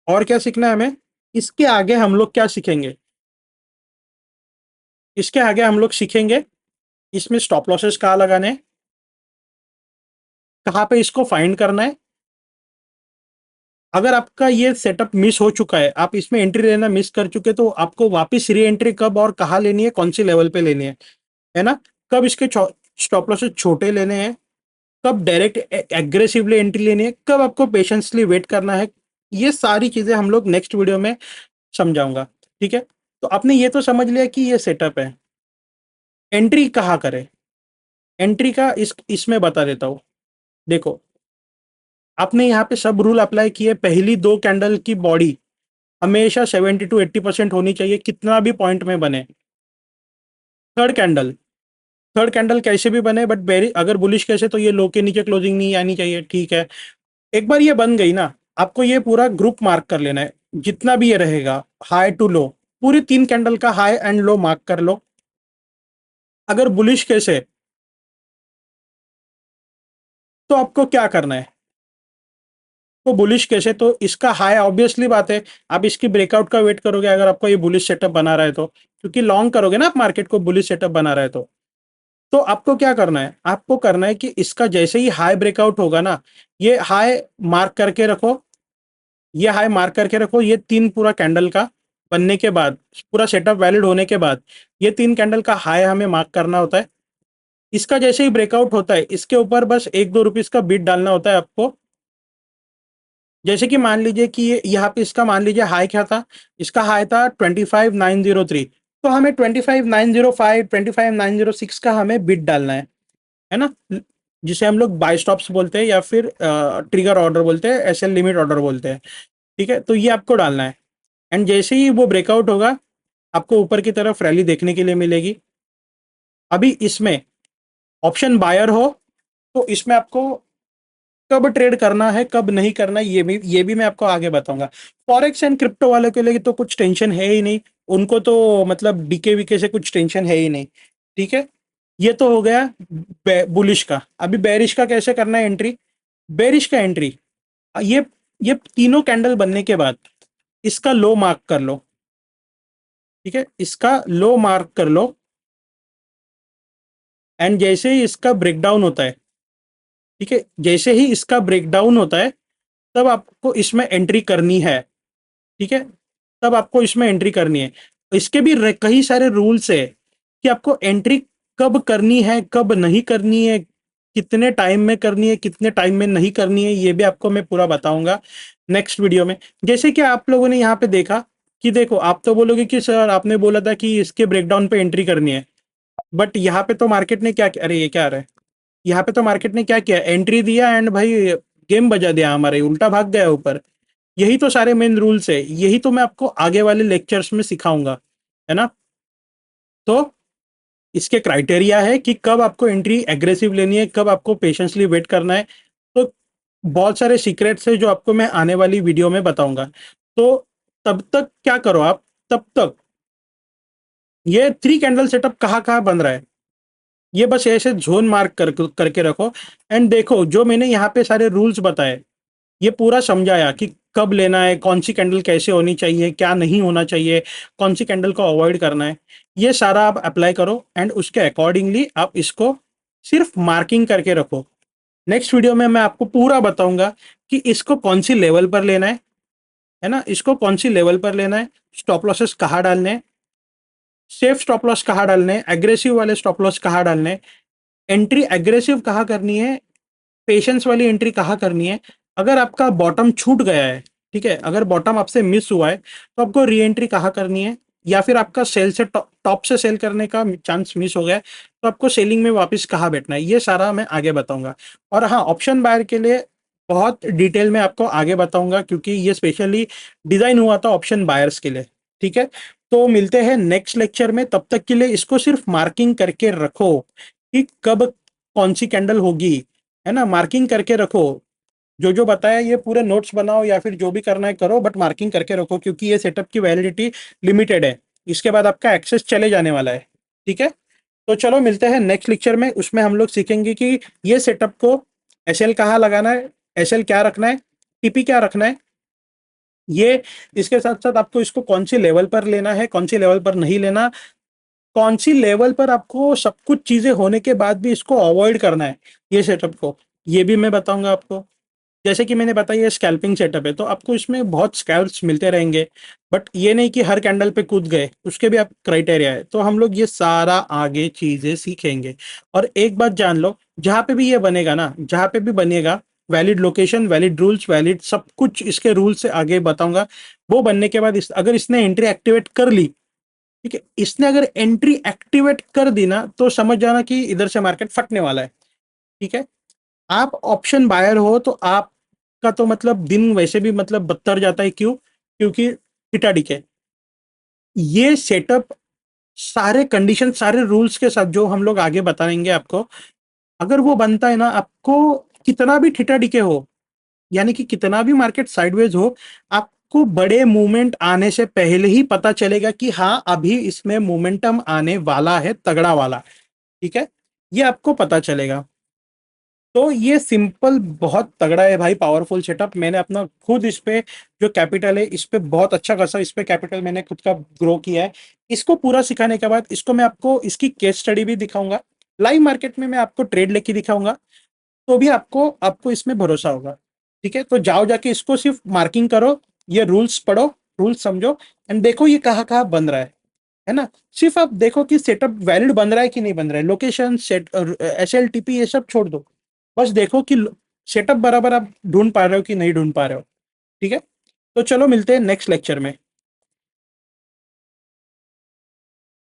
और क्या सीखना है हमें, इसके आगे हम लोग क्या सीखेंगे, इसके आगे हम लोग सीखेंगे इसमें स्टॉप लॉसेस कहाँ लगाने हैं, कहाँ पे इसको फाइंड करना है। अगर आपका ये सेटअप मिस हो चुका है, आप इसमें एंट्री लेना मिस कर चुके, तो आपको वापस री एंट्री कब और कहाँ लेनी है, कौन सी लेवल पे लेनी है ना। कब इसके स्टॉप लॉसेस छोटे लेने हैं, कब डायरेक्ट एग्रेसिवली एंट्री लेनी है, कब आपको पेशेंसली वेट करना है, ये सारी चीजें हम लोग नेक्स्ट वीडियो में समझाऊंगा। ठीक है, तो आपने ये तो समझ लिया कि ये सेटअप है, एंट्री कहाँ करें। एंट्री का इसमें बता देता हूँ। देखो, आपने यहाँ पे सब रूल अप्लाई किए, पहली 2 कैंडल की बॉडी हमेशा 70 to 80% होनी चाहिए, कितना भी पॉइंट में बने। थर्ड कैंडल थर्ड कैंडल कैसे भी बने, बट बेरी अगर बुलिश कैसे तो ये लो के नीचे क्लोजिंग नहीं आनी चाहिए, ठीक है। एक बार ये बन गई ना, आपको ये पूरा ग्रुप मार्क कर लेना है, जितना भी ये रहेगा हाई टू लो, पूरी 3 कैंडल का हाई एंड लो मार्क कर लो। अगर बुलिश कैसे, तो आपको क्या करना है, तो बुलिश कैसे तो इसका हाई ऑब्वियसली बात है, आप इसकी ब्रेकआउट का वेट करोगे अगर आपको ये बुलिश सेटअप बना रहा है तो, क्योंकि लॉन्ग करोगे ना आप मार्केट को, बुलिश सेटअप बना रहा है तो आपको क्या करना है, आपको करना है कि इसका जैसे ही हाई ब्रेकआउट होगा ना, ये हाई मार्क करके रखो, ये हाई मार्क करके रखो, ये 3 पूरा कैंडल का बनने के बाद, पूरा सेटअप वैलिड होने के बाद, ये 3 कैंडल का हाई हमें मार्क करना होता है। इसका जैसे ही ब्रेकआउट होता है इसके ऊपर बस 1-2 रुपीज का बिट डालना होता है आपको। जैसे कि मान लीजिए कि ये यहाँ पे इसका मान लीजिए हाई क्या था, इसका हाई था 25,903, तो हमें 25,905 25,906 का हमें बिट डालना है ना। जिसे हम लोग बाय स्टॉप्स बोलते हैं या फिर ट्रिगर ऑर्डर बोलते हैं, एसएल लिमिट ऑर्डर बोलते हैं। ठीक है, तो ये आपको डालना है। एंड जैसे ही वो ब्रेकआउट होगा, आपको ऊपर की तरफ रैली देखने के लिए मिलेगी। अभी इसमें ऑप्शन बायर हो तो इसमें आपको कब ट्रेड करना है कब नहीं करना है ये भी मैं आपको आगे बताऊंगा। फॉरेक्स एंड क्रिप्टो वालों के लिए तो कुछ टेंशन है ही नहीं, उनको तो मतलब डीके वीके से कुछ टेंशन है ही नहीं। ठीक है, ये तो हो गया बुलिश का। अभी बेरिश का कैसे करना है एंट्री। बेरिश का एंट्री, ये ये तीनों कैंडल बनने के बाद इसका लो मार्क कर लो। ठीक है, इसका लो मार्क कर लो। एंड जैसे ही इसका ब्रेकडाउन होता है, ठीक है, जैसे ही इसका ब्रेकडाउन होता है तब आपको इसमें एंट्री करनी है। ठीक है, तब आपको इसमें एंट्री करनी है। इसके भी कई सारे रूल्स है कि आपको एंट्री कब करनी है कब नहीं करनी है, कितने टाइम में करनी है कितने टाइम में नहीं करनी है, ये भी आपको मैं पूरा बताऊंगा नेक्स्ट वीडियो में। जैसे कि आप लोगों ने यहाँ पे देखा कि देखो, आप तो बोलोगे कि सर आपने बोला था कि इसके ब्रेकडाउन पे एंट्री करनी है, बट यहाँ पे तो मार्केट ने क्या किया, अरे ये क्या आ रहा है, यहाँ पे तो मार्केट ने क्या किया, एंट्री दिया एंड भाई गेम बजा दिया हमारे, उल्टा भाग गया ऊपर। यही तो सारे मेन रूल्स है, यही तो मैं आपको आगे वाले लेक्चर्स में सिखाऊंगा, है ना। तो इसके क्राइटेरिया है कि कब आपको एंट्री एग्रेसिव लेनी है, कब आपको पेशेंसली वेट करना है। तो बहुत सारे सीक्रेट्स है जो आपको मैं आने वाली वीडियो में बताऊंगा। तो तब तक क्या करो आप, तब तक ये थ्री कैंडल सेटअप कहाँ कहाँ बन रहा है, ये बस ऐसे जोन मार्क करके रखो। एंड देखो, जो मैंने यहाँ पे सारे रूल्स बताए, ये पूरा समझाया कि कब लेना है, कौन सी कैंडल कैसे होनी चाहिए, क्या नहीं होना चाहिए, कौन सी कैंडल को अवॉइड करना है, ये सारा आप अप्लाई करो एंड उसके अकॉर्डिंगली आप इसको सिर्फ मार्किंग करके रखो। नेक्स्ट वीडियो में मैं आपको पूरा बताऊंगा कि इसको कौन सी लेवल पर लेना है ना, इसको कौन सी लेवल पर लेना है, स्टॉप लॉसेस कहाँ डालने हैं, सेफ स्टॉप लॉस कहाँ डालने हैं, एग्रेसिव वाले स्टॉप लॉस कहाँ डालने हैं, एंट्री एग्रेसिव कहाँ करनी है, पेशेंस वाली एंट्री कहाँ करनी है। अगर आपका बॉटम छूट गया है, ठीक है, अगर बॉटम आपसे मिस हुआ है तो आपको री एंट्री कहाँ करनी है, या फिर आपका सेल से टॉप से सेल करने का चांस मिस हो गया है तो आपको सेलिंग में वापस कहाँ बैठना है, ये सारा मैं आगे बताऊंगा। और हाँ, ऑप्शन बायर के लिए बहुत डिटेल में आपको आगे बताऊंगा, क्योंकि ये स्पेशली डिजाइन हुआ था ऑप्शन बायर्स के लिए। ठीक है, तो मिलते हैं नेक्स्ट लेक्चर में, तब तक के लिए इसको सिर्फ मार्किंग करके रखो कि कब कौन सी कैंडल होगी, है ना, मार्किंग करके रखो। जो जो बताया ये पूरे नोट्स बनाओ या फिर जो भी करना है करो, बट मार्किंग करके रखो, क्योंकि ये सेटअप की वैलिडिटी लिमिटेड है, इसके बाद आपका एक्सेस चले जाने वाला है। ठीक है, तो चलो मिलते हैं नेक्स्ट लेक्चर में, उसमें हम लोग सीखेंगे कि ये सेटअप को एसएल कहाँ लगाना है, एसएल क्या रखना है, टीपी क्या रखना है, ये इसके साथ साथ आपको इसको कौन सी लेवल पर लेना है कौन सी लेवल पर नहीं लेना, कौन सी लेवल पर आपको सब कुछ चीजें होने के बाद भी इसको अवॉइड करना है ये सेटअप को, ये भी मैं बताऊंगा आपको। जैसे कि मैंने बताया ये स्कैल्पिंग सेटअप है तो आपको इसमें बहुत स्कैल्प्स मिलते रहेंगे, बट ये नहीं कि हर कैंडल पे कूद गए, उसके भी आप क्राइटेरिया है, तो हम लोग ये सारा आगे चीजें सीखेंगे। और एक बात जान लो, जहाँ पे भी ये बनेगा ना, जहाँ पे भी बनेगा, valid location, valid rules, valid सब कुछ इसके रूल्स से आगे बताऊंगा। वो बनने के बाद अगर इसने एंट्री एक्टिवेट कर ली, ठीक है, इसने अगर एंट्री एक्टिवेट कर दी ना, तो समझ जाना कि इधर से मार्केट फटने वाला है। ठीक है, आप ऑप्शन बायर हो तो आपका तो मतलब दिन वैसे भी मतलब बदतर जाता है, क्यों, क्योंकि हिटाडिक है। ये सेटअप सारे कंडीशन सारे रूल्स के साथ जो हम लोग आगे बताएंगे आपको, अगर वो बनता है ना, आपको कितना भी ठिटा डिके हो, यानी कि कितना भी मार्केट साइडवेज हो, आपको बड़े मूवमेंट आने से पहले ही पता चलेगा कि हाँ अभी इसमें मोमेंटम आने वाला है तगड़ा वाला। ठीक है, ये आपको पता चलेगा। तो ये सिंपल बहुत तगड़ा है भाई, पावरफुल सेटअप। मैंने अपना खुद इस पे जो कैपिटल है इस पे बहुत अच्छा खासा इस पे कैपिटल मैंने खुद का ग्रो किया है। इसको पूरा सिखाने के बाद इसको मैं आपको इसकी केस स्टडी भी दिखाऊंगा, लाइव मार्केट में मैं आपको ट्रेड लेके दिखाऊंगा, तो भी आपको आपको इसमें भरोसा होगा। ठीक है, तो जाओ जाके इसको सिर्फ मार्किंग करो, ये रूल्स पढ़ो, रूल्स समझो, एंड देखो ये कहाँ कहाँ बन रहा है ना। सिर्फ आप देखो कि सेटअप वैलिड बन रहा है कि नहीं बन रहा है, location set S L TP ये सब छोड़ दो, बस देखो कि सेटअप बराबर आप ढूंढ पा रहे हो कि नहीं ढूंढ पा रहे हो। ठीक है, तो चलो मिलते हैं नेक्स्ट लेक्चर में।